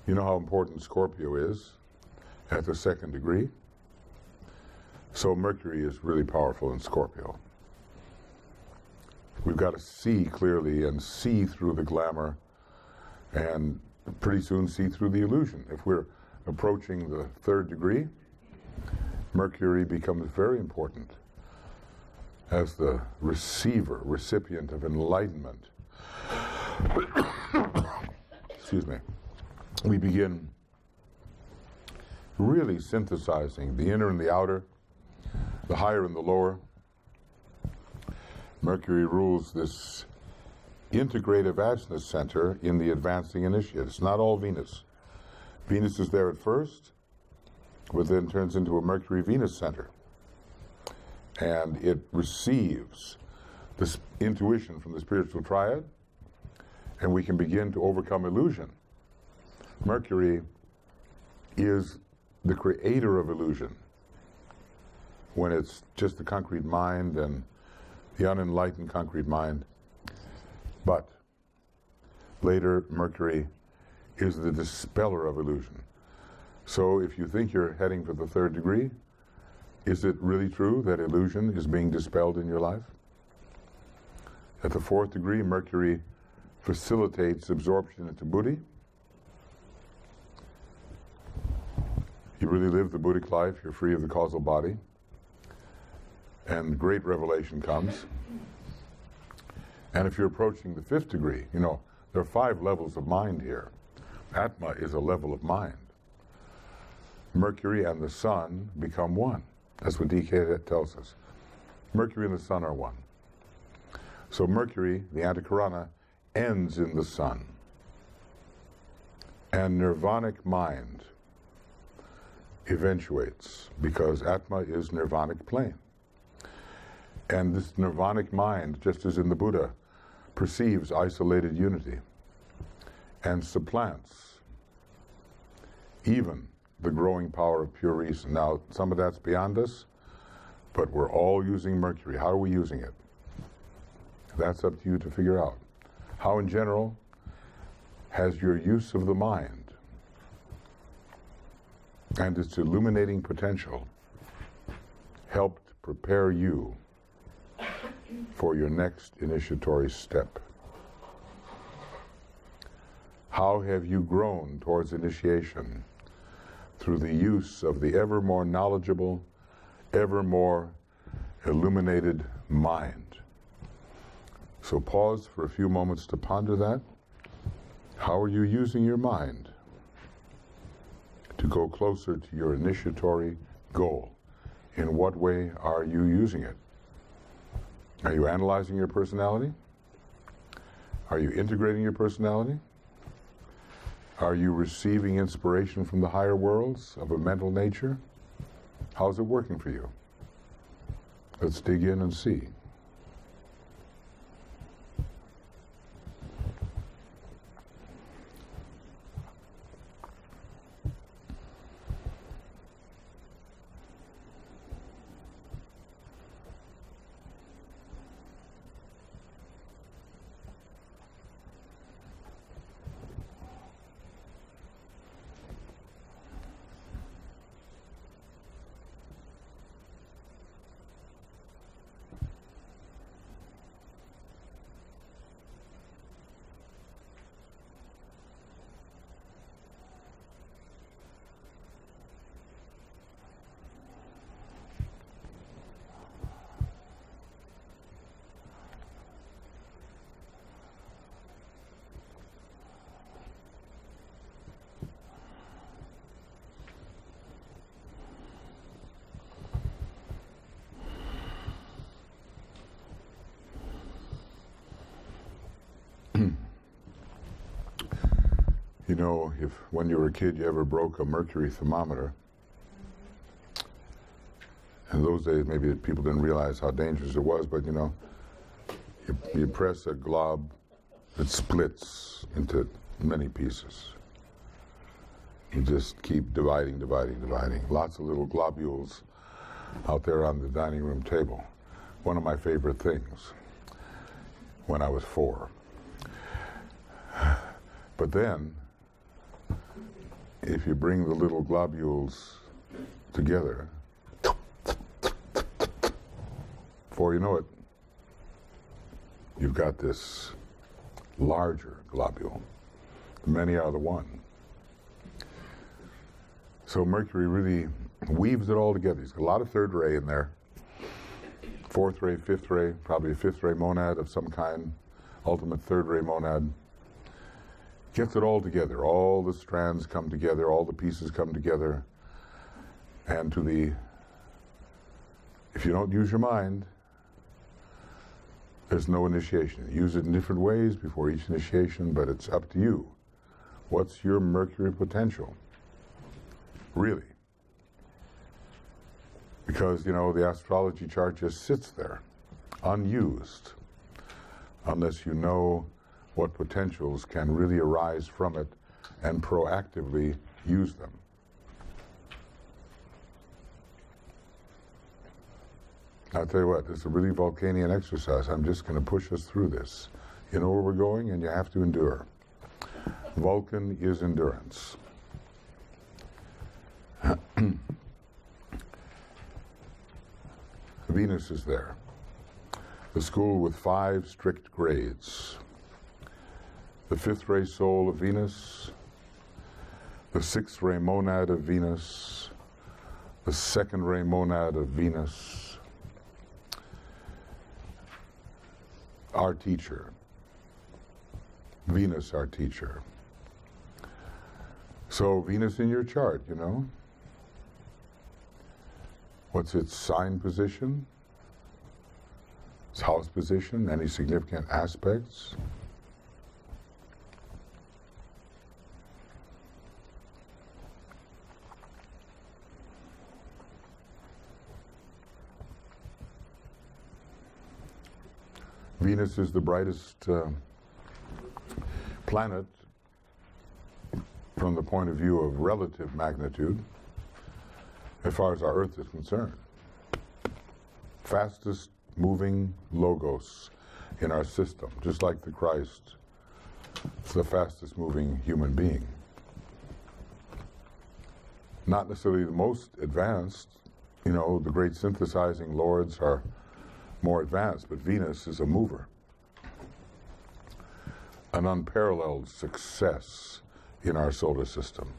You know how important Scorpio is at the second degree? So Mercury is really powerful in Scorpio. We've got to see clearly and see through the glamour and pretty soon see through the illusion. If we're approaching the third degree, Mercury becomes very important as the receiver, recipient of enlightenment. Excuse me. We begin really synthesizing the inner and the outer, the higher and the lower. Mercury rules this integrative agenus center in the advancing initiate. It's not all Venus. Venus is there at first, but then turns into a Mercury-Venus center. And it receives this intuition from the spiritual triad, and we can begin to overcome illusion. Mercury is the creator of illusion. when it's just the concrete mind and the unenlightened concrete mind. But later, Mercury is the dispeller of illusion. So if you think you're heading for the 3rd degree, is it really true that illusion is being dispelled in your life? At the 4th degree, Mercury facilitates absorption into Buddhi. You really live the Buddhic life, you're free of the causal body, and great revelation comes. And if you're approaching the 5th degree, you know, there are 5 levels of mind here. Atma is a level of mind. Mercury and the Sun become one. That's what DK tells us. Mercury and the Sun are one. So Mercury, the Antakarana, ends in the Sun. And nirvanic mind eventuates, because Atma is nirvanic plane. And this nirvanic mind, just as in the Buddha, perceives isolated unity and supplants even the growing power of pure reason. Now, some of that's beyond us, but we're all using Mercury. How are we using it? That's up to you to figure out. How, in general, has your use of the mind and its illuminating potential helped prepare you for your next initiatory step? How have you grown towards initiation through the use of the ever more knowledgeable, ever more illuminated mind? So pause for a few moments to ponder that. How are you using your mind to go closer to your initiatory goal? In what way are you using it? Are you analyzing your personality? Are you integrating your personality? Are you receiving inspiration from the higher worlds of a mental nature? How's it working for you? Let's dig in and see. You know, if when you were a kid you ever broke a mercury thermometer, in those days maybe people didn't realize how dangerous it was, but you know, you press a glob, it splits into many pieces. You just keep dividing. Lots of little globules out there on the dining room table. One of my favorite things when I was 4. But then, if you bring the little globules together, before you know it, you've got this larger globule. Many are the one. So Mercury really weaves it all together. He's got a lot of 3rd ray in there. 4th ray, 5th ray, probably a 5th ray monad of some kind, ultimate 3rd ray monad. Gets it all together. All the strands come together, all the pieces come together. And if you don't use your mind, there's no initiation. Use it in different ways before each initiation, but it's up to you. What's your Mercury potential? Really? Because, you know, the astrology chart just sits there, unused, unless you know what potentials can really arise from it and proactively use them. I'll tell you what, it's a really Vulcanian exercise. I'm just going to push us through this. You know where we're going, and you have to endure. Vulcan is endurance. Venus is there. The school with 5 strict grades. The 5th ray soul of Venus, the 6th ray monad of Venus, the 2nd ray monad of Venus, our teacher, Venus our teacher. So Venus in your chart, you know, what's its sign position, its house position, any significant aspects? Venus is the brightest planet from the point of view of relative magnitude as far as our Earth is concerned. Fastest moving logos in our system, just like the Christ. It's the fastest moving human being. Not necessarily the most advanced. You know, the great synthesizing lords are more advanced, but Venus is a mover. An unparalleled success in our solar system.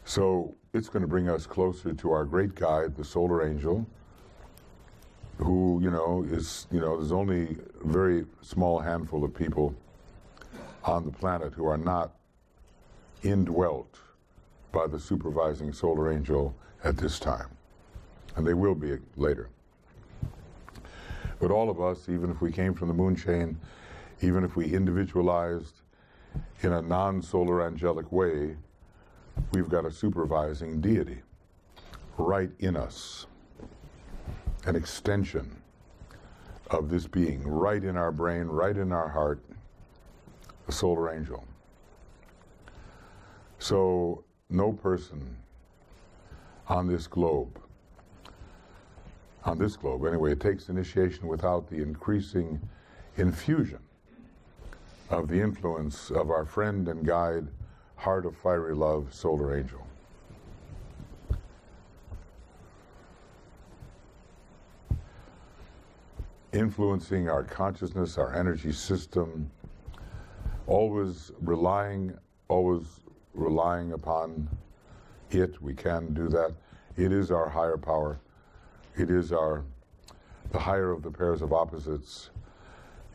So it's going to bring us closer to our great guide, the solar angel, who, is, there's only a very small handful of people on the planet who are not indwelt by the supervising solar angel at this time. And they will be later. But all of us, even if we came from the moon chain, even if we individualized in a non-solar angelic way, we've got a supervising deity right in us, an extension of this being, right in our brain, right in our heart, the solar angel. So no person on this globe anyway, it takes initiation without the increasing infusion of the influence of our friend and guide, heart of fiery love, solar angel. Influencing our consciousness, our energy system, always relying upon it. We can do that. It is our higher power. It is the higher of the pairs of opposites.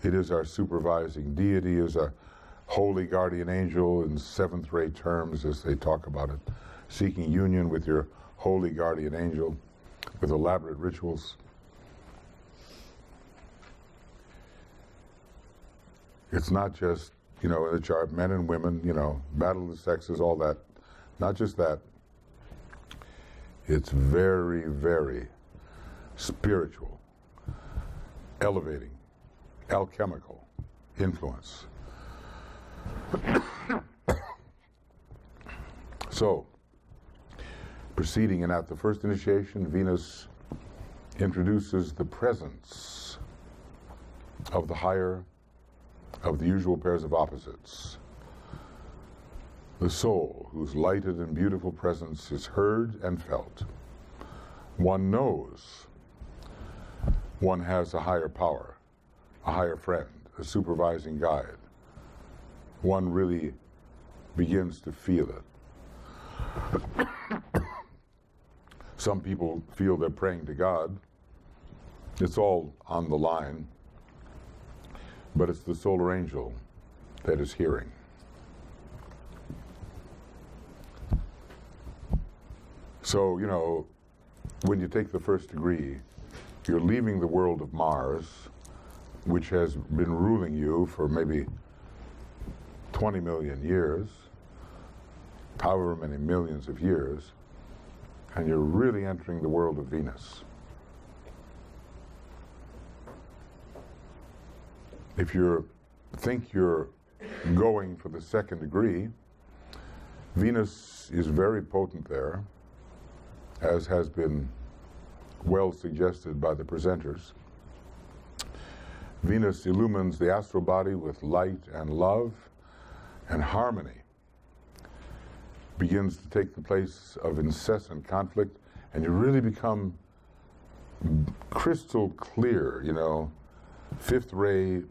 It is our supervising deity, is a holy guardian angel in 7th ray terms, as they talk about it, seeking union with your holy guardian angel with elaborate rituals. It's not just, in the chart, men and women, battle of the sexes, all that. Not just that. It's very, very spiritual, elevating, alchemical influence. So, proceeding and at the first initiation, Venus introduces the presence of the higher of the usual pairs of opposites. The soul, whose lighted and beautiful presence is heard and felt. One knows one has a higher power, a higher friend, a supervising guide. One really begins to feel it. Some people feel they're praying to God. It's all on the line, but it's the solar angel that is hearing. So, when you take the first degree, you're leaving the world of Mars, which has been ruling you for maybe 20 million years, however many millions of years, and you're really entering the world of Venus. If you think you're going for the 2nd degree, Venus is very potent there. as has been well suggested by the presenters. Venus illumines the astral body with light and love, and harmony begins to take the place of incessant conflict, and you really become crystal clear, you know, fifth ray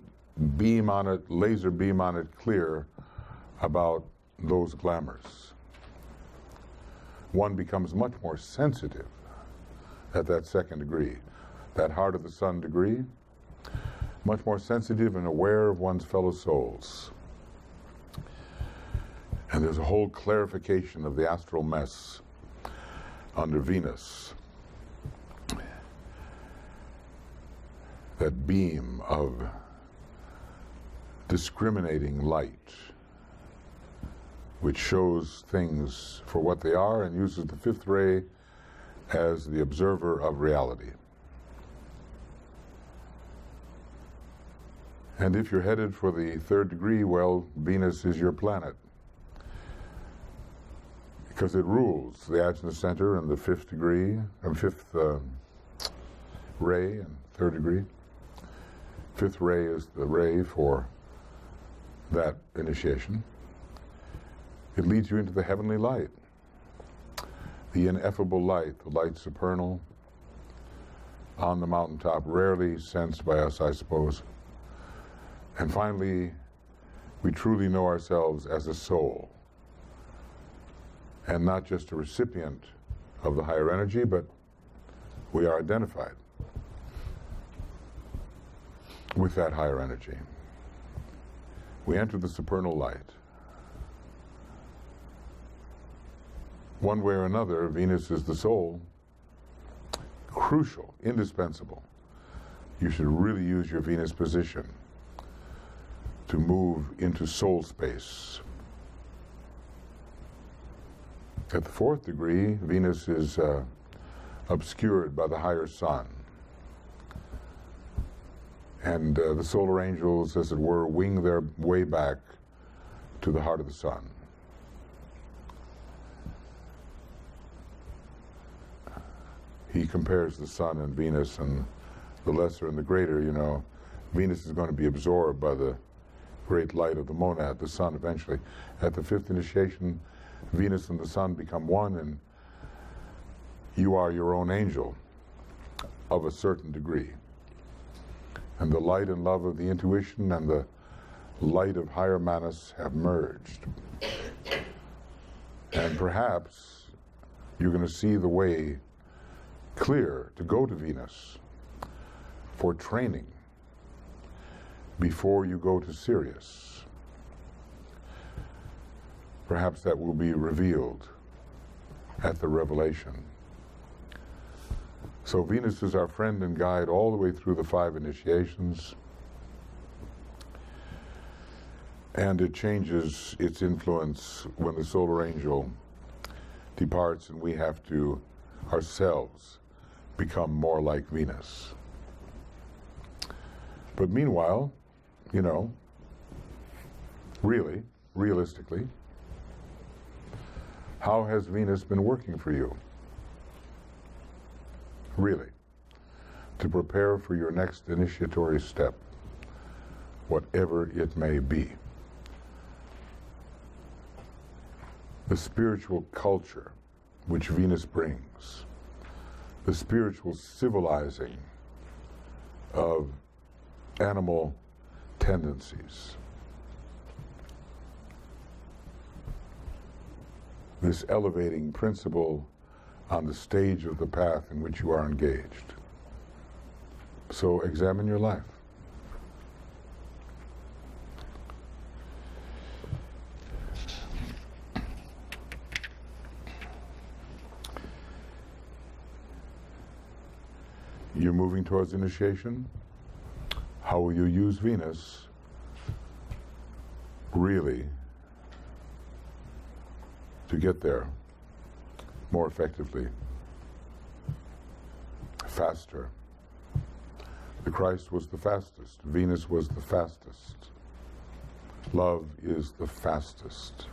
beam on it, laser beam on it, clear about those glamours. One becomes much more sensitive at that second degree, that heart of the sun degree, much more sensitive and aware of one's fellow souls. And there's a whole clarification of the astral mess under Venus. That beam of discriminating light, which shows things for what they are and uses the fifth ray as the observer of reality. And if you're headed for the third degree, well, Venus is your planet, because it rules the Ajna center and the fifth degree, and fifth ray and third degree. Fifth ray is the ray for that initiation. It leads you into the heavenly light, the ineffable light, the light supernal, on the mountaintop, rarely sensed by us, I suppose. And finally, we truly know ourselves as a soul, and not just a recipient of the higher energy, but we are identified with that higher energy. We enter the supernal light. One way or another, Venus is the soul. Crucial, indispensable. You should really use your Venus position to move into soul space. At the fourth degree, Venus is obscured by the higher sun. And the solar angels, as it were, wing their way back to the heart of the sun. He compares the sun and Venus, and the lesser and the greater, you know. Venus is going to be absorbed by the great light of the monad, the sun, eventually. At the fifth initiation, Venus and the sun become one, and you are your own angel of a certain degree. And the light and love of the intuition and the light of higher manas have merged. And perhaps you're going to see the way clear to go to Venus for training before you go to Sirius. Perhaps that will be revealed at the revelation. So Venus is our friend and guide all the way through the 5 initiations, and it changes its influence when the solar angel departs and we have to ourselves become more like Venus. But meanwhile, you know, really, realistically, how has Venus been working for you? Really, to prepare for your next initiatory step, whatever it may be. The spiritual culture which Venus brings, the spiritual civilizing of animal tendencies, this elevating principle on the stage of the path in which you are engaged. So examine your life. You're moving towards initiation. How will you use Venus really to get there more effectively, faster? The Christ was the fastest. Venus was the fastest. Love is the fastest.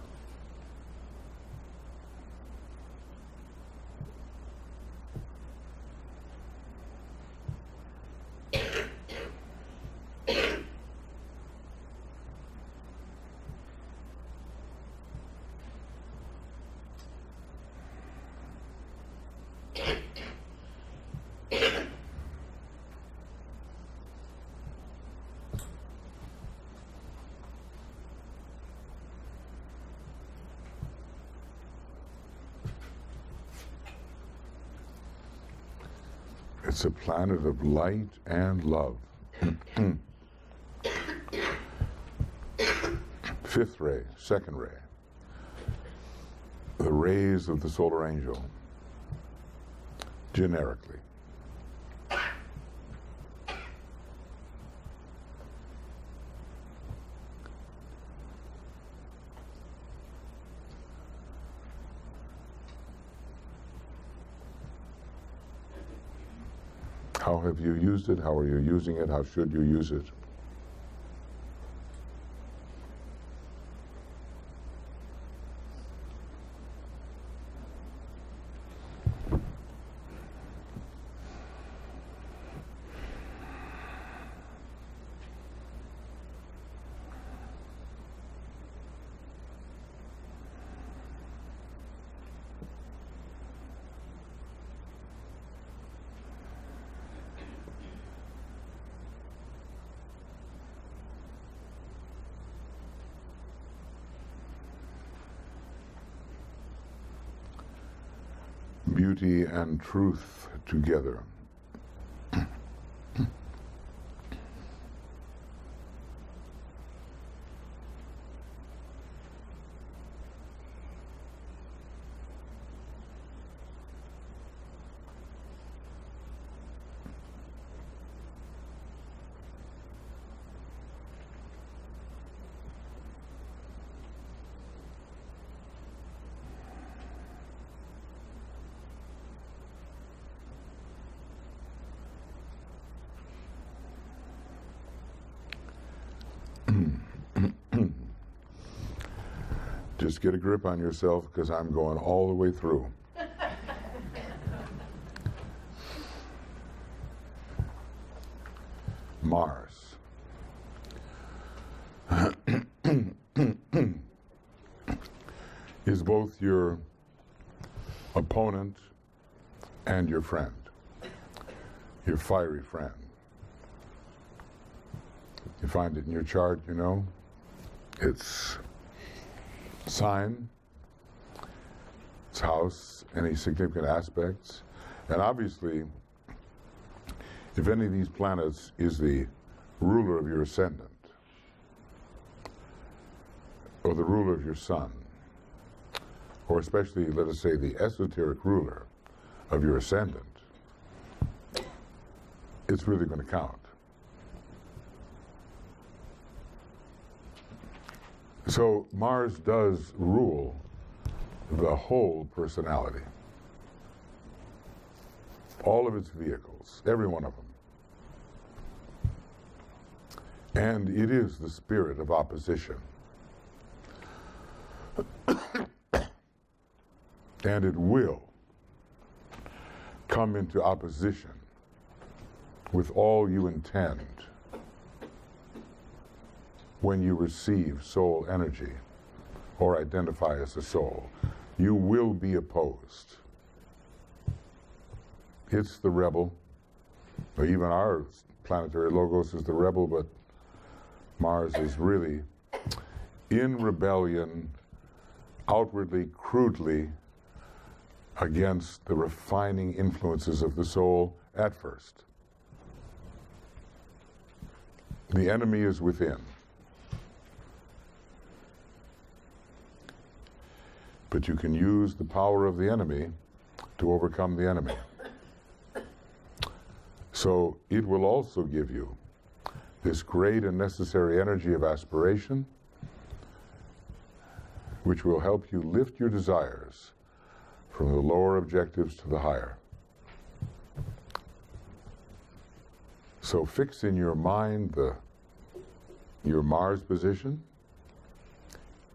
It's a planet of light and love. Fifth ray, second ray. The rays of the solar angel, generically. How have you used it? How are you using it? How should you use it? Beauty and truth together. Just get a grip on yourself, because I'm going all the way through. Mars. Is both your opponent and your friend, your fiery friend. You find it in your chart, you know. It's sign, its house, any significant aspects, and obviously, if any of these planets is the ruler of your ascendant, or the ruler of your sun, or especially, let us say, the esoteric ruler of your ascendant, it's really going to count. So Mars does rule the whole personality. All of its vehicles, every one of them. And it is the spirit of opposition. And it will come into opposition with all you intend when you receive soul energy or identify as a soul. You will be opposed. It's the rebel. Or even our planetary logos is the rebel, but Mars is really in rebellion, outwardly, crudely, against the refining influences of the soul at first. The enemy is within. But you can use the power of the enemy to overcome the enemy. So it will also give you this great and necessary energy of aspiration, which will help you lift your desires from the lower objectives to the higher. So fix in your mind your Mars position,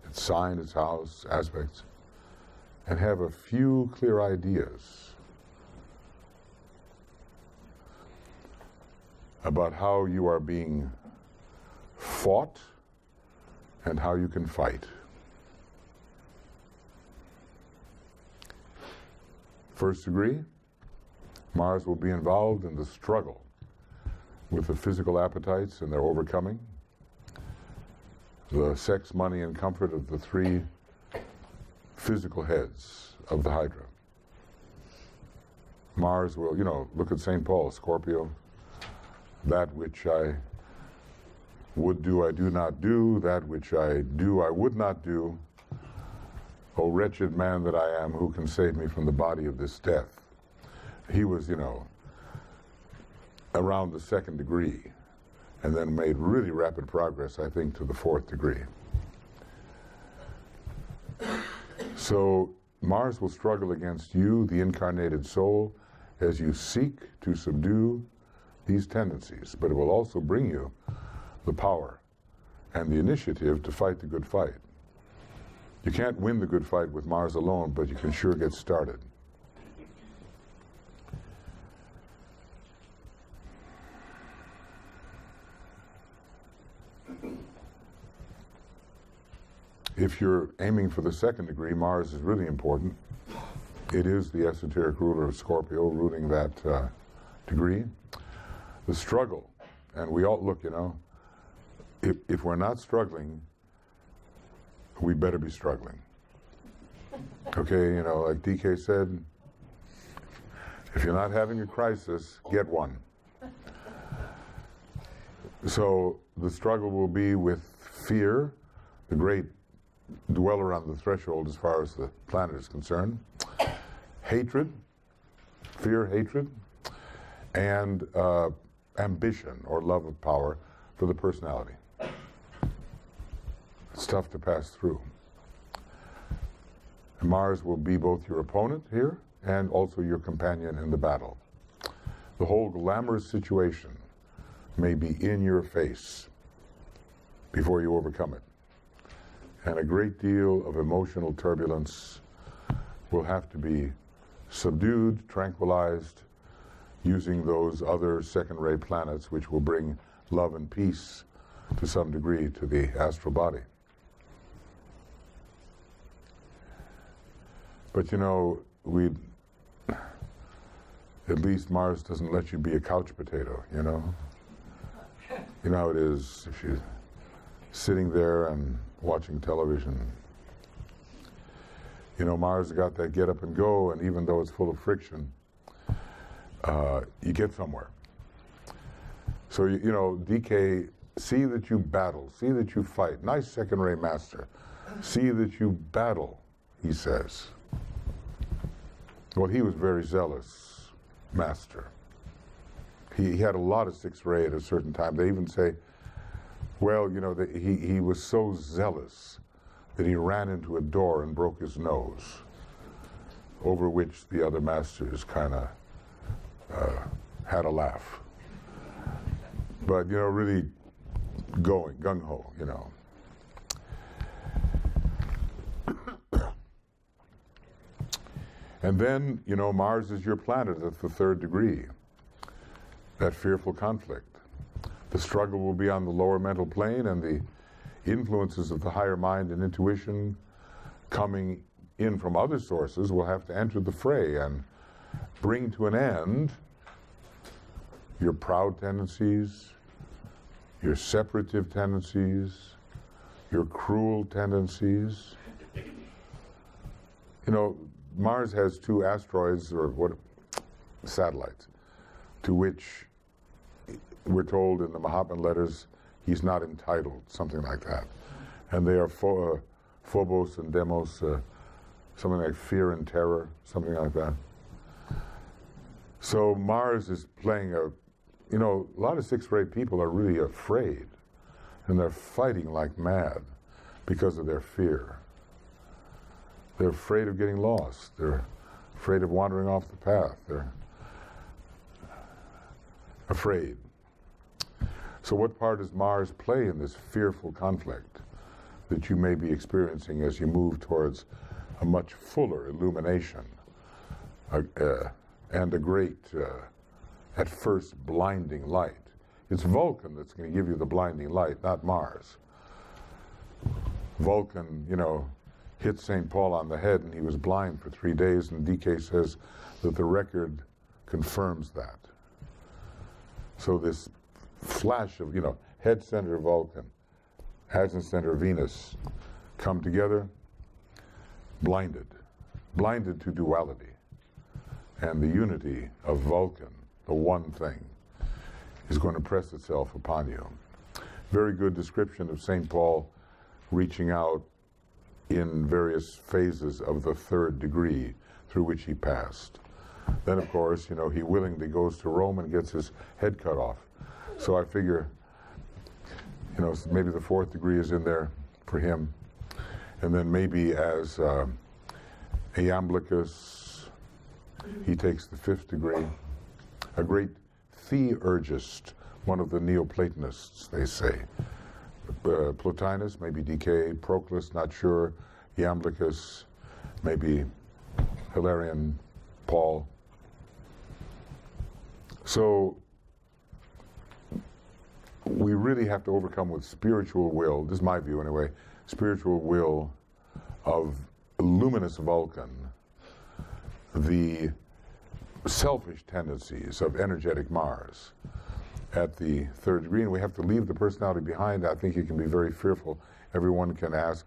its sign, its house, aspects, and have a few clear ideas about how you are being fought and how you can fight. First degree, Mars will be involved in the struggle with the physical appetites and their overcoming, the sex, money, and comfort of the three physical heads of the Hydra. Mars will, look at St. Paul, Scorpio. That which I would do, I do not do. That which I do, I would not do. O wretched man that I am, who can save me from the body of this death? He was, around the 2nd degree, and then made really rapid progress, I think, to the 4th degree. So Mars will struggle against you, the incarnated soul, as you seek to subdue these tendencies, but it will also bring you the power and the initiative to fight the good fight. You can't win the good fight with Mars alone, but you can sure get started. If you're aiming for the 2nd degree, Mars is really important. It is the esoteric ruler of Scorpio, ruling that degree. The struggle, and we all look, if we're not struggling, we better be struggling. Okay, like DK said, if you're not having a crisis, get one. So the struggle will be with fear, the great dweller on the threshold as far as the planet is concerned, hatred, fear, hatred, and ambition or love of power for the personality. It's tough to pass through. And Mars will be both your opponent here and also your companion in the battle. The whole glamorous situation may be in your face before you overcome it. And a great deal of emotional turbulence will have to be subdued, tranquilized, using those other second-ray planets which will bring love and peace to some degree to the astral body. But at least Mars doesn't let you be a couch potato, You know how it is if you're sitting there and watching television. Mars got that get up and go, and even though it's full of friction, you get somewhere. So, DK, see that you battle, see that you fight. Nice second-ray master. See that you battle, he says. Well, he was very zealous master. He had a lot of 6th-ray at a certain time. They even say, well, he was so zealous that he ran into a door and broke his nose, over which the other masters kind of had a laugh. But, really going, gung-ho, And then, Mars is your planet at the 3rd degree, that fearful conflict. The struggle will be on the lower mental plane, and the influences of the higher mind and intuition coming in from other sources will have to enter the fray and bring to an end your proud tendencies, your separative tendencies, your cruel tendencies. Mars has 2 asteroids, or satellites, to which we're told in the Mahatma letters he's not entitled, something like that. And they are Phobos and Deimos, something like fear and terror, something like that. So Mars is playing a lot of 6th-ray people are really afraid, and they're fighting like mad because of their fear. They're afraid of getting lost. They're afraid of wandering off the path. They're afraid. So what part does Mars play in this fearful conflict that you may be experiencing as you move towards a much fuller illumination and a great, at first, blinding light? It's Vulcan that's going to give you the blinding light, not Mars. Vulcan, hit St. Paul on the head and he was blind for 3 days, and DK says that the record confirms that. So this flash of, head center Vulcan, Hadron center Venus come together, blinded to duality. and the unity of Vulcan, the one thing, is going to press itself upon you. Very good description of St. Paul reaching out in various phases of the third degree through which he passed. Then, of course, you know, he willingly goes to Rome and gets his head cut off. So I figure, you know, maybe the fourth degree is in there for him. And then maybe as Iamblichus, he takes the fifth degree. A great theurgist, one of the Neoplatonists, they say. Plotinus, maybe DK, Proclus, not sure. Iamblichus, maybe Hilarion, Paul. So we really have to overcome with spiritual will, this is my view anyway, spiritual will of luminous Vulcan, the selfish tendencies of energetic Mars at the third degree, and we have to leave the personality behind. I think it can be very fearful. Everyone can ask,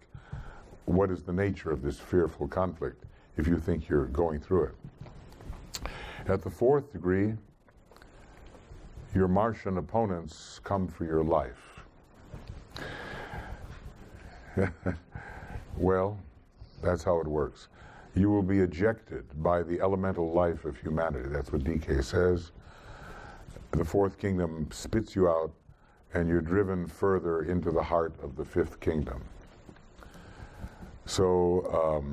what is the nature of this fearful conflict if you think you're going through it? At the fourth degree, your Martian opponents come for your life. Well, that's how it works. You will be ejected by the elemental life of humanity. That's what DK says. The fourth kingdom spits you out, and you're driven further into the heart of the fifth kingdom. So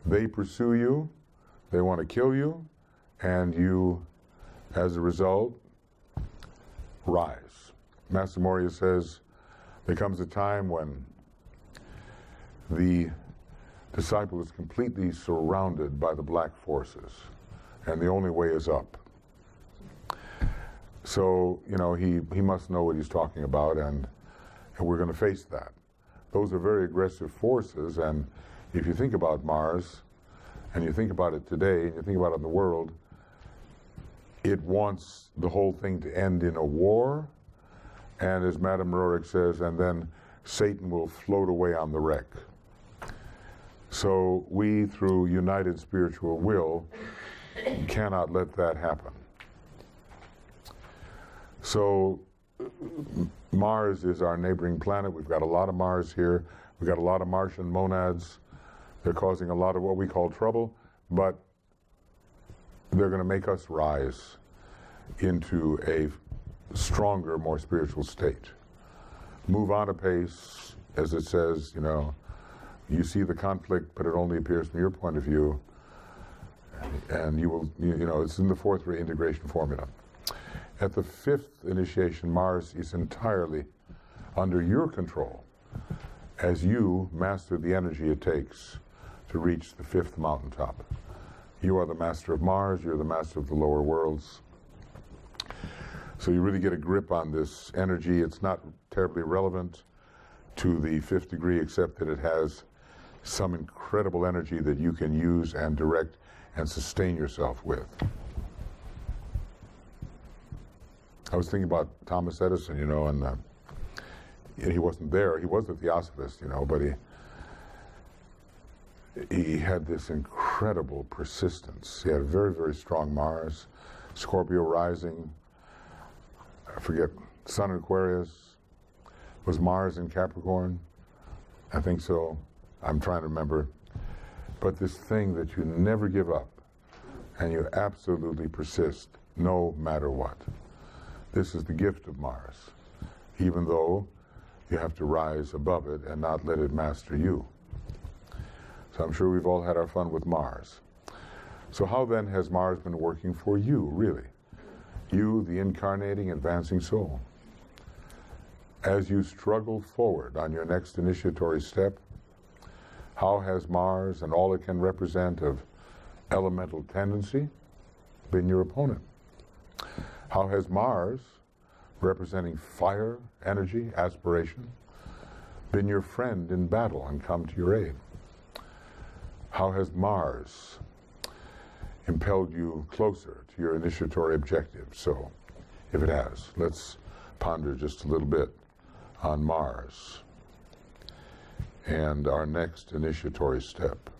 they pursue you, they want to kill you, and you, as a result, rise. Master Moria says there comes a time when the disciple is completely surrounded by the black forces, and the only way is up. So, you know, he must know what he's talking about, and we're going to face that. Those are very aggressive forces, and if you think about Mars, and you think about it today, and you think about it in the world, it wants the whole thing to end in a war, and as Madame Roerich says, and then Satan will float away on the wreck. So we, through united spiritual will, cannot let that happen. So Mars is our neighboring planet. We've got a lot of Mars here. We've got a lot of Martian monads. They're causing a lot of what we call trouble, but they're going to make us rise into a stronger, more spiritual state. Move on apace, as it says, you know, you see the conflict, but it only appears from your point of view, and you will, you know, it's in the fourth reintegration formula. At the fifth initiation, Mars is entirely under your control as you master the energy it takes to reach the fifth mountaintop. You are the master of Mars, you're the master of the lower worlds. So you really get a grip on this energy. It's not terribly relevant to the fifth degree, except that it has some incredible energy that you can use and direct and sustain yourself with. I was thinking about Thomas Edison, you know, and he wasn't there. He was a theosophist, you know, but he had this incredible persistence. He had a very, very strong Mars, Scorpio rising, I forget, Sun in Aquarius. Was Mars in Capricorn? I think so. I'm trying to remember. But this thing that you never give up, and you absolutely persist, no matter what. This is the gift of Mars, even though you have to rise above it and not let it master you. So I'm sure we've all had our fun with Mars. So how then has Mars been working for you, really? You, the incarnating, advancing soul. As you struggle forward on your next initiatory step, how has Mars and all it can represent of elemental tendency been your opponent? How has Mars, representing fire, energy, aspiration, been your friend in battle and come to your aid? How has Mars impelled you closer to your initiatory objective? So, if it has, let's ponder just a little bit on Mars and our next initiatory step.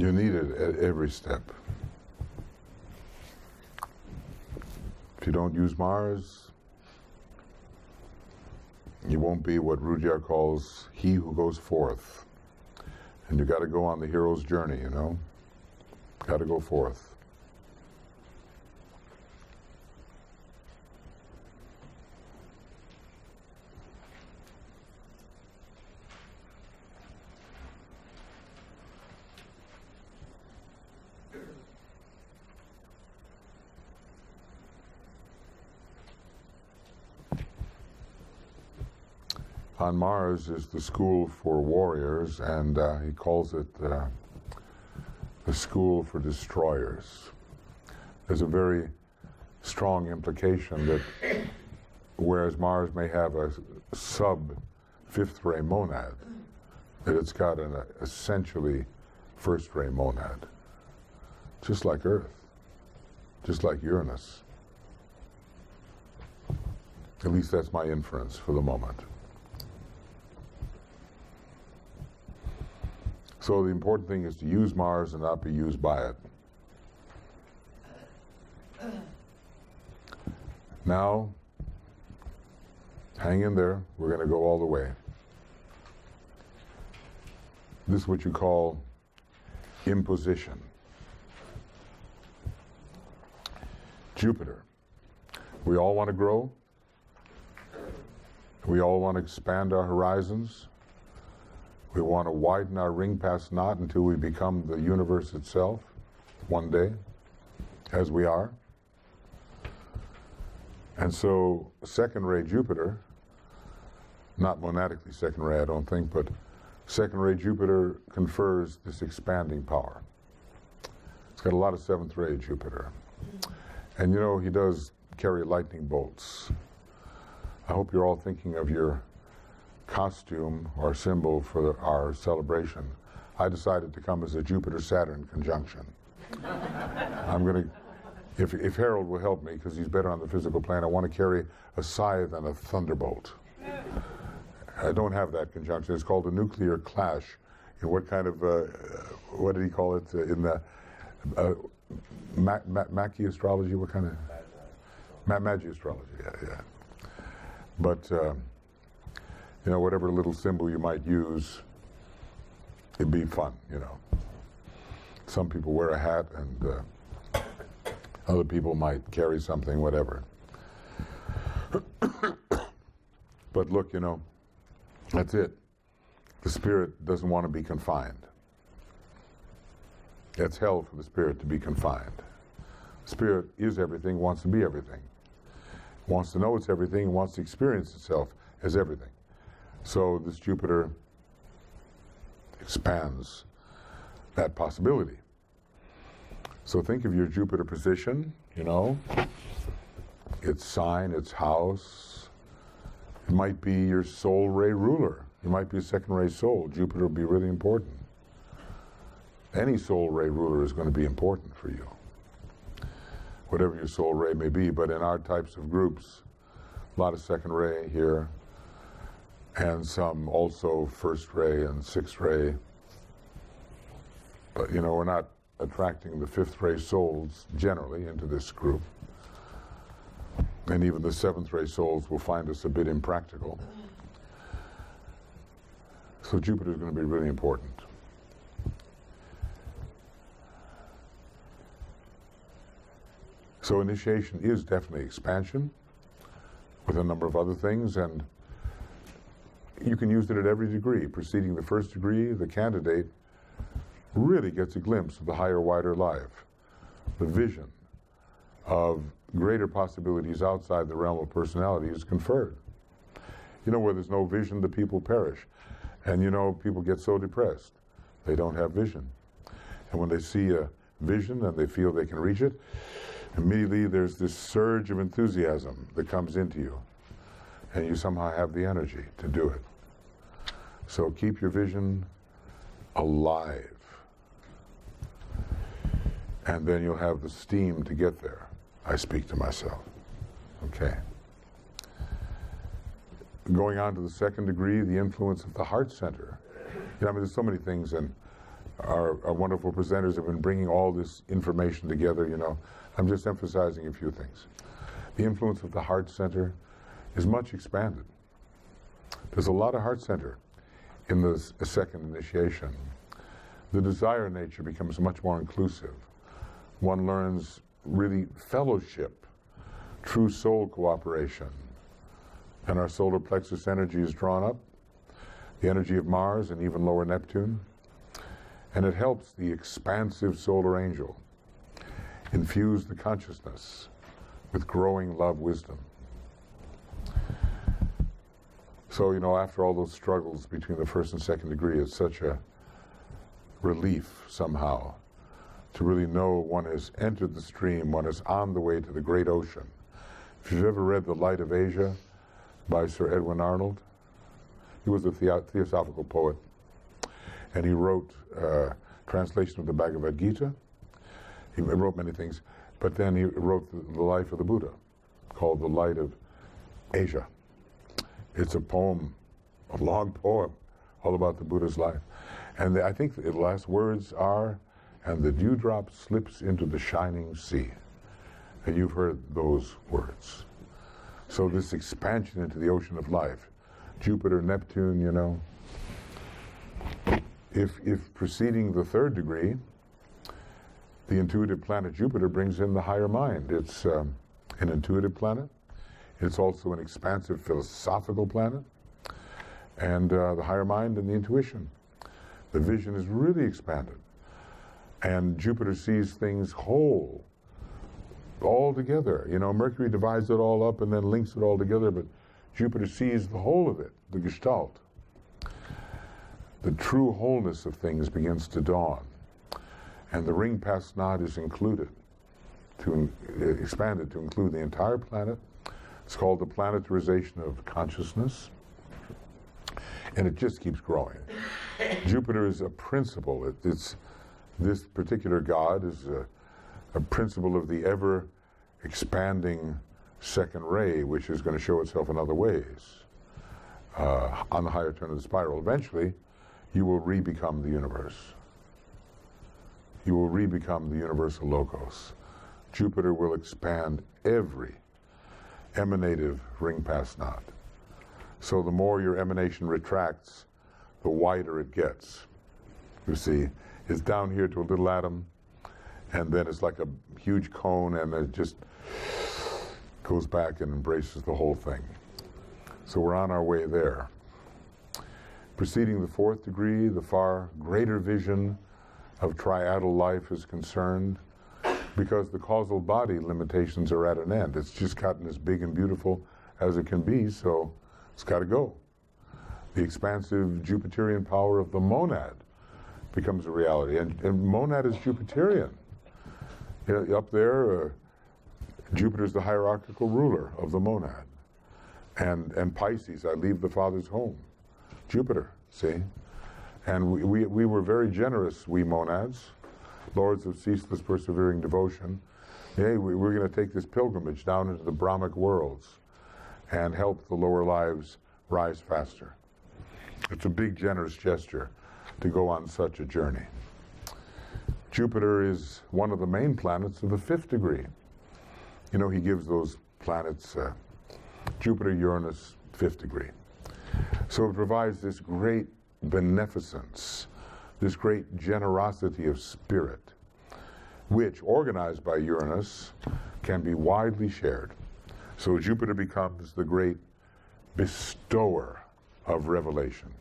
You need it at every step. If you don't use Mars, you won't be what Rudyard calls he who goes forth. And you got to go on the hero's journey, you know? Got to go forth. On Mars is the school for warriors, and he calls it the school for destroyers. There's a very strong implication that whereas Mars may have a sub-fifth-ray monad, that it's got an essentially first-ray monad, just like Earth, just like Uranus. At least that's my inference for the moment. So the important thing is to use Mars and not be used by it. Now, hang in there. We're going to go all the way. This is what you call imposition. Jupiter. We all want to grow. We all want to expand our horizons. We want to widen our ring past knot until we become the universe itself one day, as we are. And so second ray Jupiter, not monadically second ray I don't think, but second ray Jupiter confers this expanding power. It's got a lot of seventh ray Jupiter. And you know, he does carry lightning bolts. I hope you're all thinking of your costume or symbol for our celebration. I decided to come as a Jupiter-Saturn conjunction. I'm going to, if Harold will help me, because he's better on the physical plane, I want to carry a scythe and a thunderbolt. I don't have that conjunction. It's called a nuclear clash. In what kind of, what did he call it? In the Machi astrology, what kind of? Magi astrology, yeah. But, you know, whatever little symbol you might use, it'd be fun, you know. Some people wear a hat and other people might carry something, whatever. But look, you know, that's it. The spirit doesn't want to be confined. It's hell for the spirit to be confined. Spirit is everything, wants to be everything. Wants to know it's everything, wants to experience itself as everything. So this Jupiter expands that possibility. So think of your Jupiter position, you know, its sign, its house. It might be your soul ray ruler. You might be a second ray soul. Jupiter will be really important. Any soul ray ruler is going to be important for you, whatever your soul ray may be. But in our types of groups, a lot of second ray here, and some also first ray and sixth ray. But, you know, we're not attracting the fifth ray souls generally into this group. And even the seventh ray souls will find us a bit impractical. So Jupiter is going to be really important. So initiation is definitely expansion with a number of other things, and you can use it at every degree. Preceding the first degree, the candidate really gets a glimpse of the higher, wider life, the vision of greater possibilities outside the realm of personality is conferred. You know, where there's no vision, the people perish. And you know, people get so depressed. They don't have vision. And when they see a vision and they feel they can reach it, immediately there's this surge of enthusiasm that comes into you. And you somehow have the energy to do it. So keep your vision alive. And then you'll have the steam to get there. I speak to myself. Okay. Going on to the second degree, the influence of the heart center. You know, I mean, there's so many things, and our wonderful presenters have been bringing all this information together, you know. I'm just emphasizing a few things. The influence of the heart center is much expanded. There's a lot of heart center in the second initiation. The desire nature becomes much more inclusive. One learns really fellowship, true soul cooperation. And our solar plexus energy is drawn up, the energy of Mars and even lower Neptune. And it helps the expansive solar angel infuse the consciousness with growing love wisdom. So, you know, after all those struggles between the first and second degree, it's such a relief somehow to really know one has entered the stream, one is on the way to the great ocean. If you've ever read The Light of Asia by Sir Edwin Arnold, he was a theosophical poet, and he wrote a translation of the Bhagavad Gita. He wrote many things, but then he wrote the life of the Buddha, called The Light of Asia. It's a poem, a long poem, all about the Buddha's life. And I think the last words are, "And the dewdrop slips into the shining sea." And you've heard those words. So this expansion into the ocean of life, Jupiter, Neptune, you know, if preceding the third degree, the intuitive planet Jupiter brings in the higher mind. It's an intuitive planet. It's also an expansive philosophical planet. And the higher mind and the intuition. The vision is really expanded. And Jupiter sees things whole, all together. You know, Mercury divides it all up and then links it all together, but Jupiter sees the whole of it, the gestalt. The true wholeness of things begins to dawn. And the ring past knot is included, expanded to include the entire planet. It's called the planetarization of consciousness. And it just keeps growing. Jupiter is a principle. It's this particular god is a principle of the ever expanding second ray, which is going to show itself in other ways on the higher turn of the spiral. Eventually, you will re-become the universe. You will re-become the universal logos. Jupiter will expand every emanative ring past knot. So the more your emanation retracts, the wider it gets. You see, it's down here to a little atom, and then it's like a huge cone, and it just goes back and embraces the whole thing. So we're on our way there. Preceding the fourth degree, the far greater vision of triadal life is concerned, because the causal body limitations are at an end. It's just gotten as big and beautiful as it can be, so it's got to go. The expansive Jupiterian power of the monad becomes a reality, and monad is Jupiterian. You know, up there, Jupiter's the hierarchical ruler of the monad, and Pisces, I leave the father's home. Jupiter, see? And we were very generous, we monads, lords of ceaseless persevering devotion. Hey, we're going to take this pilgrimage down into the Brahmic worlds and help the lower lives rise faster. It's a big, generous gesture to go on such a journey. Jupiter is one of the main planets of the fifth degree. You know, he gives those planets Jupiter, Uranus, fifth degree. So it provides this great beneficence, this great generosity of spirit, which, organized by Uranus, can be widely shared. So Jupiter becomes the great bestower of revelation,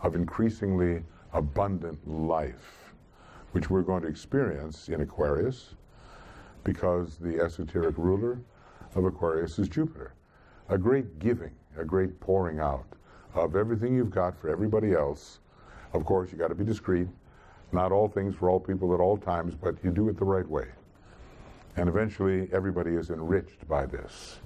of increasingly abundant life, which we're going to experience in Aquarius, because the esoteric ruler of Aquarius is Jupiter. A great giving, a great pouring out of everything you've got for everybody else. Of course, you got to be discreet. Not all things for all people at all times, but you do it the right way. And eventually, everybody is enriched by this.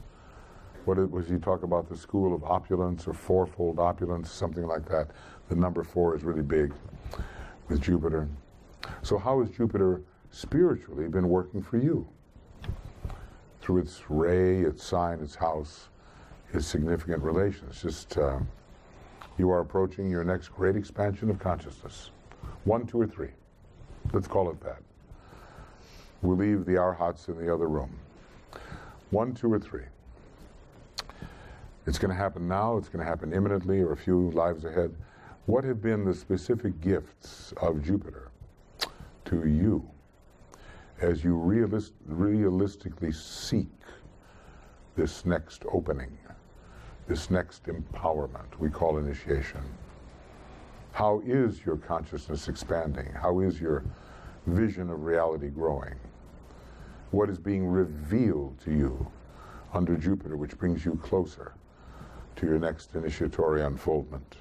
Was he talk about the school of opulence or fourfold opulence, something like that? The number 4 is really big with Jupiter. So how has Jupiter spiritually been working for you? Through its ray, its sign, its house, its significant relations. Just you are approaching your next great expansion of consciousness. 1, 2, or 3. Let's call it that. We'll leave the arhats in the other room. 1, 2, or 3. It's going to happen now, it's going to happen imminently, or a few lives ahead. What have been the specific gifts of Jupiter to you as you realistically seek this next opening, this next empowerment we call initiation? How is your consciousness expanding? How is your vision of reality growing? What is being revealed to you under Jupiter, which brings you closer to your next initiatory unfoldment?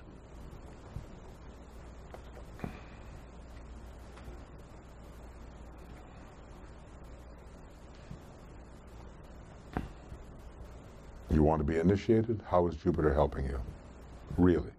You want to be initiated? How is Jupiter helping you? Really?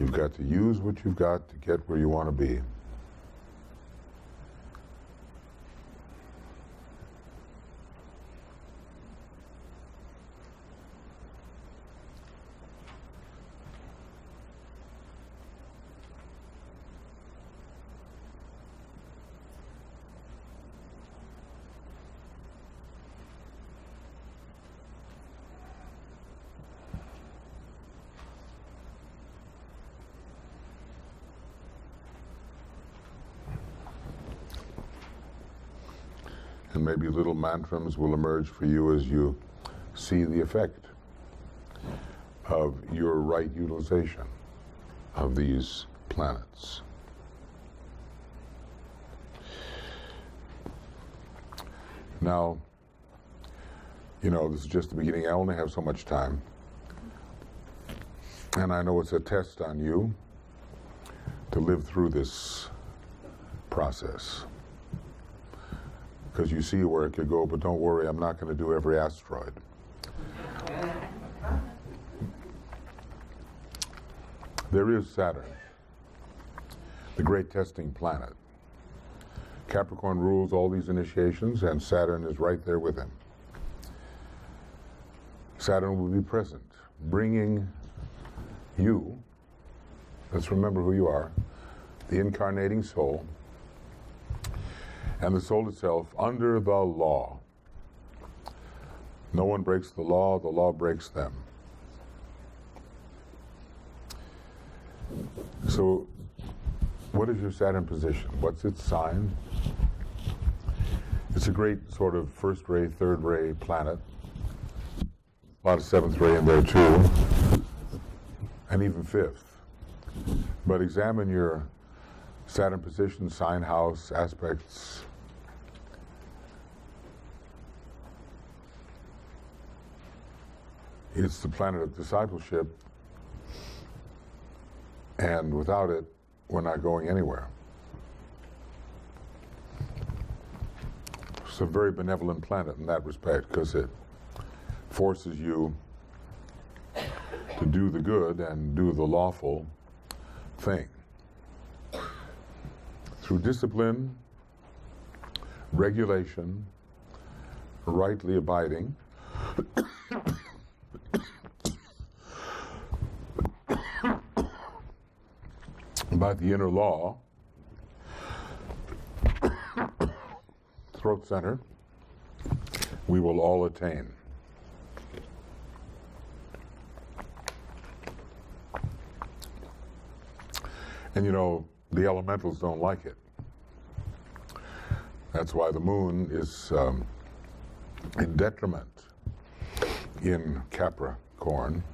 You've got to use what you've got to get where you want to be. And maybe little mantras will emerge for you as you see the effect of your right utilization of these planets. Now, you know, this is just the beginning. I only have so much time. And I know it's a test on you to live through this process. Because you see where it could go, but don't worry, I'm not going to do every asteroid. There is Saturn, the great testing planet. Capricorn rules all these initiations, and Saturn is right there with him. Saturn will be present, bringing you, let's remember who you are, the incarnating soul, and the soul itself under the law. No one breaks the law breaks them. So, what is your Saturn position? What's its sign? It's a great sort of first ray, third ray planet. A lot of seventh ray in there too, and even fifth. But examine your Saturn position, sign house, aspects. It's the planet of discipleship, and without it, we're not going anywhere. It's a very benevolent planet in that respect, because it forces you to do the good and do the lawful thing. Through discipline, regulation, rightly abiding, by the inner law, throat center, we will all attain. And you know, the elementals don't like it. That's why the moon is in detriment in Capricorn.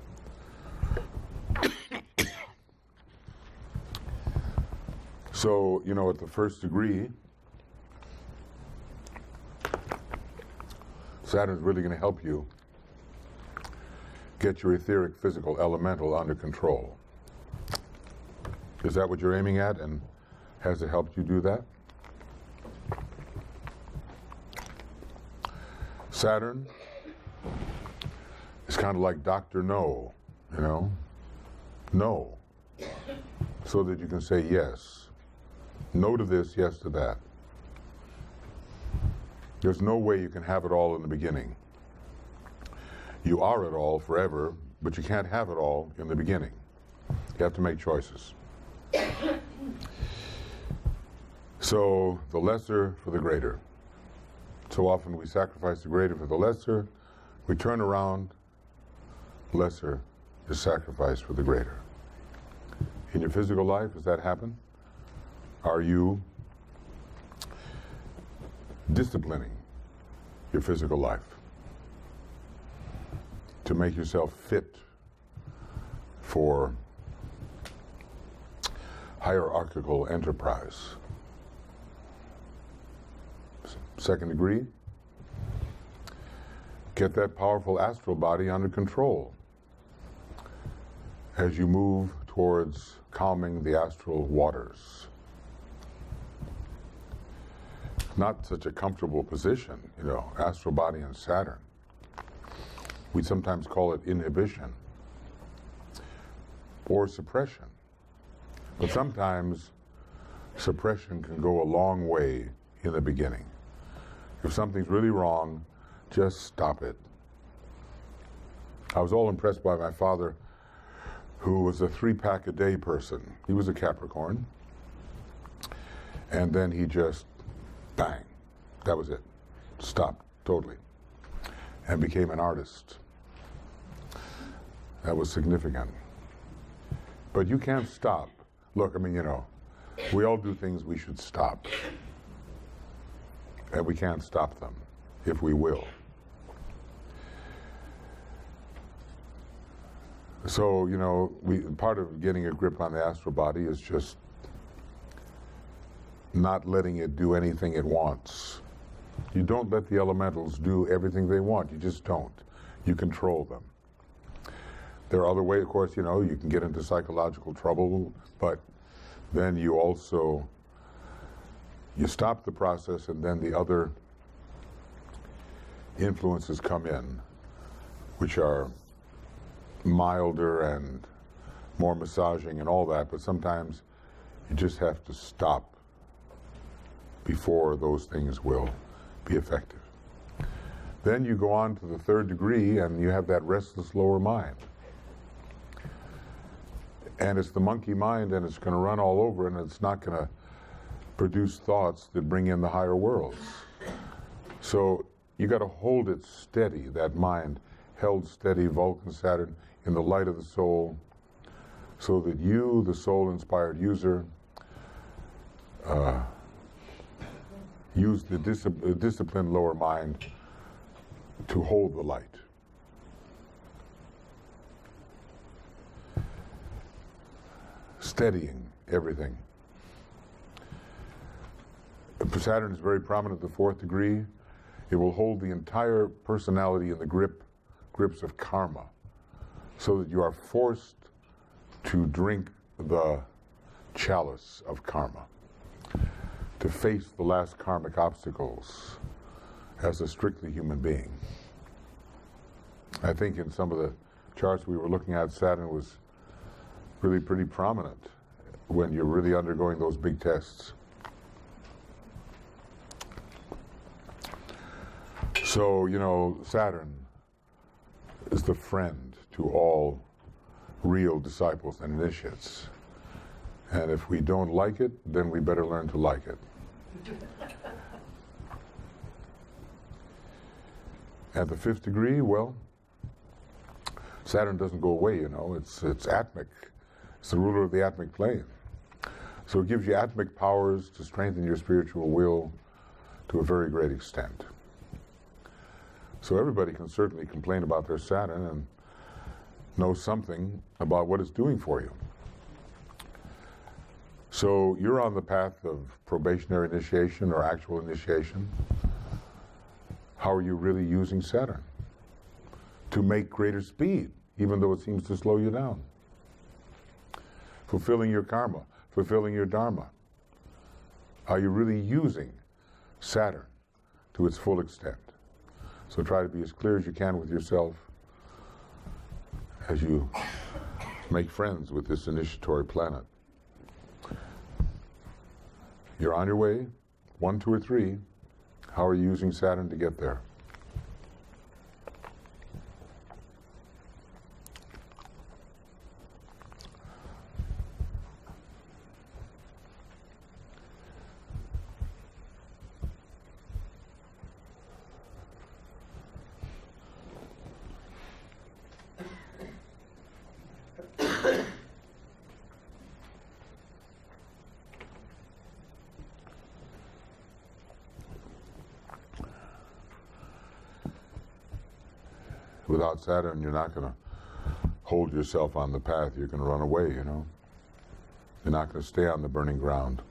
So, you know, at the first degree, Saturn's really going to help you get your etheric, physical, elemental under control. Is that what you're aiming at, and has it helped you do that? Saturn is kind of like Dr. No, you know? No. So that you can say yes. No to this, yes to that. There's no way you can have it all in the beginning. You are it all forever, but you can't have it all in the beginning. You have to make choices. So, the lesser for the greater. So often we sacrifice the greater for the lesser. We turn around, lesser is sacrificed for the greater. In your physical life, does that happen? Are you disciplining your physical life to make yourself fit for hierarchical enterprise? Second degree, get that powerful astral body under control as you move towards calming the astral waters. Not such a comfortable position, you know, astral body and Saturn. We sometimes call it inhibition or suppression. But sometimes suppression can go a long way in the beginning. If something's really wrong, just stop it. I was all impressed by my father, who was a 3-pack-a-day person. He was a Capricorn. And then he just, bang, that was it. Stopped, totally. And became an artist. That was significant. But you can't stop. Look, I mean, you know, we all do things we should stop. And we can't stop them, if we will. So, you know, part of getting a grip on the astral body is just not letting it do anything it wants. You don't let the elementals do everything they want. You just don't. You control them. There are other ways, of course, you know, you can get into psychological trouble, but then you also, you stop the process, and then the other influences come in, which are milder and more massaging and all that, but sometimes you just have to stop before those things will be effective. Then you go on to the third degree and you have that restless lower mind. And it's the monkey mind, and it's going to run all over, and it's not going to produce thoughts that bring in the higher worlds. So you got to hold it steady, that mind held steady, Vulcan, Saturn, in the light of the soul, so that you, the soul-inspired user, use the disciplined lower mind to hold the light. Steadying everything. Saturn is very prominent at the fourth degree. It will hold the entire personality in the grips of karma, so that you are forced to drink the chalice of karma, to face the last karmic obstacles as a strictly human being. I think in some of the charts we were looking at, Saturn was really pretty prominent when you're really undergoing those big tests. So, you know, Saturn is the friend to all real disciples and initiates. And if we don't like it, then we better learn to like it. At the fifth degree, well, Saturn doesn't go away, you know. It's atmic. It's the ruler of the atmic plane. So it gives you atomic powers to strengthen your spiritual will to a very great extent. So everybody can certainly complain about their Saturn and know something about what it's doing for you. So you're on the path of probationary initiation or actual initiation. How are you really using Saturn? To make greater speed, even though it seems to slow you down. Fulfilling your karma, fulfilling your dharma. Are you really using Saturn to its full extent? So try to be as clear as you can with yourself as you make friends with this initiatory planet. You're on your way, 1, 2, or 3. How are you using Saturn to get there? Without Saturn, you're not going to hold yourself on the path. You're going to run away, you know. You're not going to stay on the burning ground.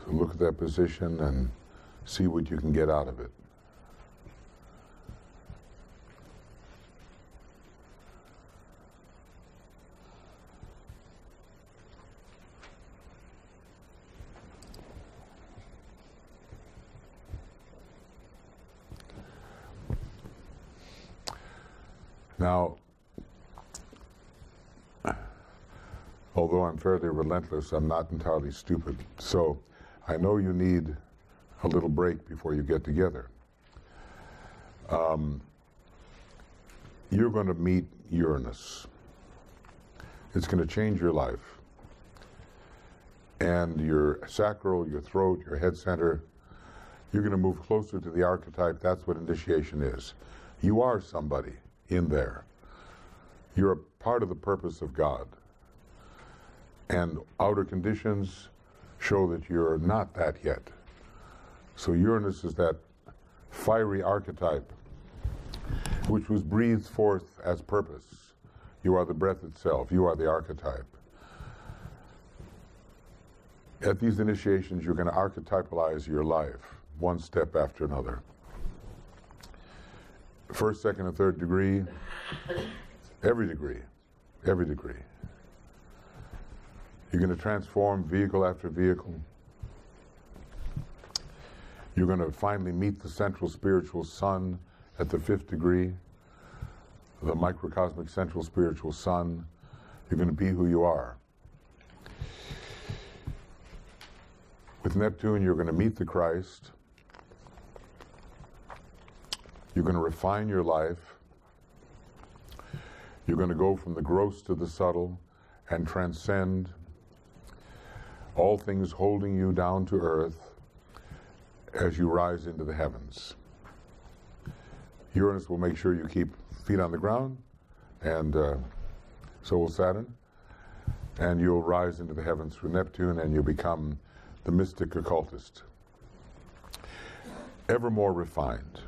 So look at that position and see what you can get out of it. Now, although I'm fairly relentless, I'm not entirely stupid. So I know you need a little break before you get together. You're going to meet Uranus. It's going to change your life. And your sacral, your throat, your head center, you're going to move closer to the archetype. That's what initiation is. You are somebody in there. You're a part of the purpose of God. And outer conditions show that you're not that yet. So Uranus is that fiery archetype which was breathed forth as purpose. You are the breath itself. You are the archetype. At these initiations, you're going to archetypalize your life, one step after another. First, second, and third degree, every degree. You're going to transform vehicle after vehicle. You're going to finally meet the central spiritual sun at the 5th degree, the microcosmic central spiritual sun. You're going to be who you are. With Neptune, you're going to meet the Christ. You're going to refine your life. You're going to go from the gross to the subtle and transcend all things holding you down to earth as you rise into the heavens. Uranus will make sure you keep feet on the ground, and so will Saturn. And you'll rise into the heavens through Neptune, and you'll become the mystic occultist, ever more refined.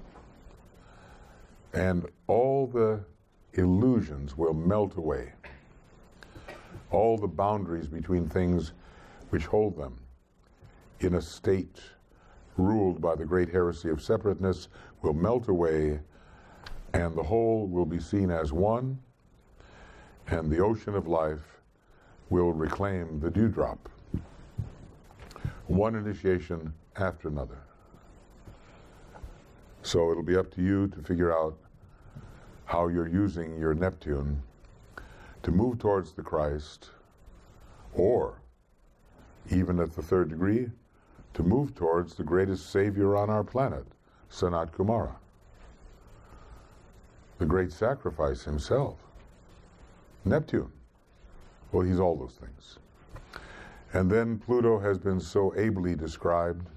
And all the illusions will melt away. All the boundaries between things which hold them in a state ruled by the great heresy of separateness will melt away, and the whole will be seen as one, and the ocean of life will reclaim the dewdrop. One initiation after another. So it'll be up to you to figure out how you're using your Neptune to move towards the Christ, or even at the 3rd degree, to move towards the greatest savior on our planet, Sanat Kumara, the great sacrifice himself. Neptune, well, he's all those things. And then Pluto has been so ably described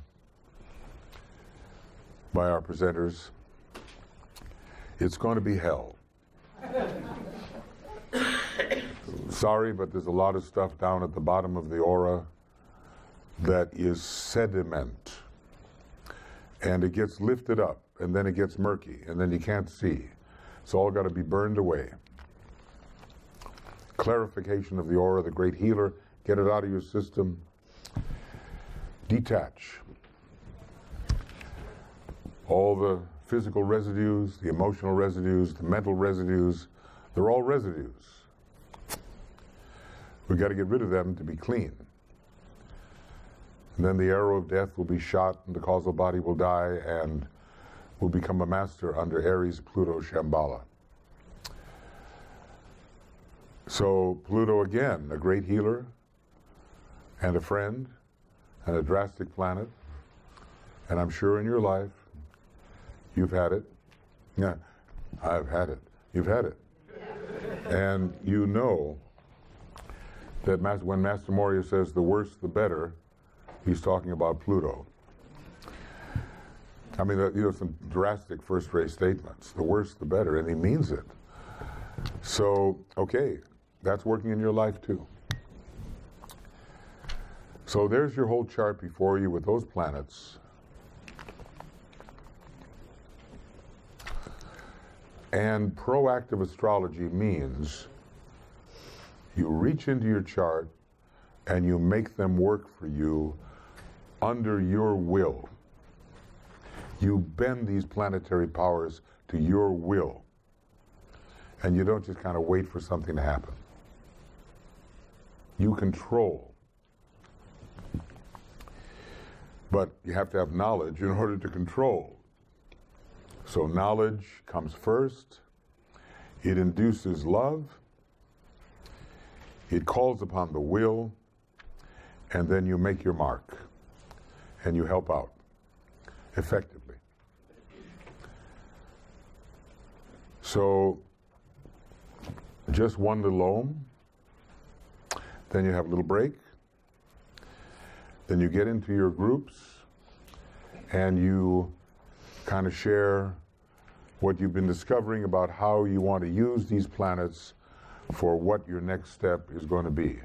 by our presenters. It's going to be hell. Sorry, but there's a lot of stuff down at the bottom of the aura that is sediment. And it gets lifted up, and then it gets murky, and then you can't see. It's all got to be burned away. Clarification of the aura, the great healer, get it out of your system. Detach. All the physical residues, the emotional residues, the mental residues, they're all residues. We've got to get rid of them to be clean. And then the arrow of death will be shot and the causal body will die and will become a master under Aries, Pluto, Shambhala. So Pluto, again, a great healer and a friend and a drastic planet. And I'm sure in your life, you've had it. Yeah, I've had it. You've had it. And you know that when Master Moria says the worse the better, he's talking about Pluto. I mean, some drastic first-rate statements. The worse the better, and he means it. So, okay, that's working in your life too. So there's your whole chart before you with those planets. And proactive astrology means you reach into your chart and you make them work for you under your will. You bend these planetary powers to your will. And you don't just kind of wait for something to happen. You control. But you have to have knowledge in order to control. So knowledge comes first. It induces love. It calls upon the will. And then you make your mark. And you help out effectively. So just one little ohm. Then you have a little break. Then you get into your groups and you kind of share what you've been discovering about how you want to use these planets for what your next step is going to be.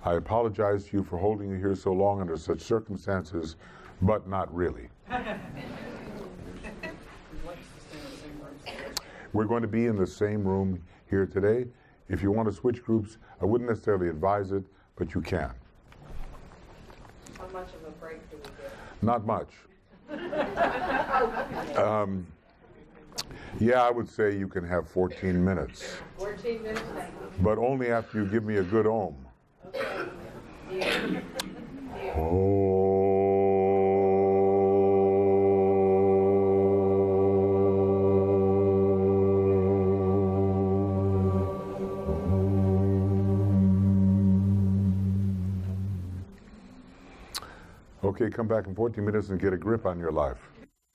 I apologize to you for holding you here so long under such circumstances, but not really. We're going to be in the same room here today. If you want to switch groups, I wouldn't necessarily advise it, but you can. How much of a break do we get? Not much. Yeah, I would say you can have 14 minutes. 14 minutes, thank you. But only after you give me a good ohm. Okay. Deal. Okay, come back in 14 minutes and get a grip on your life.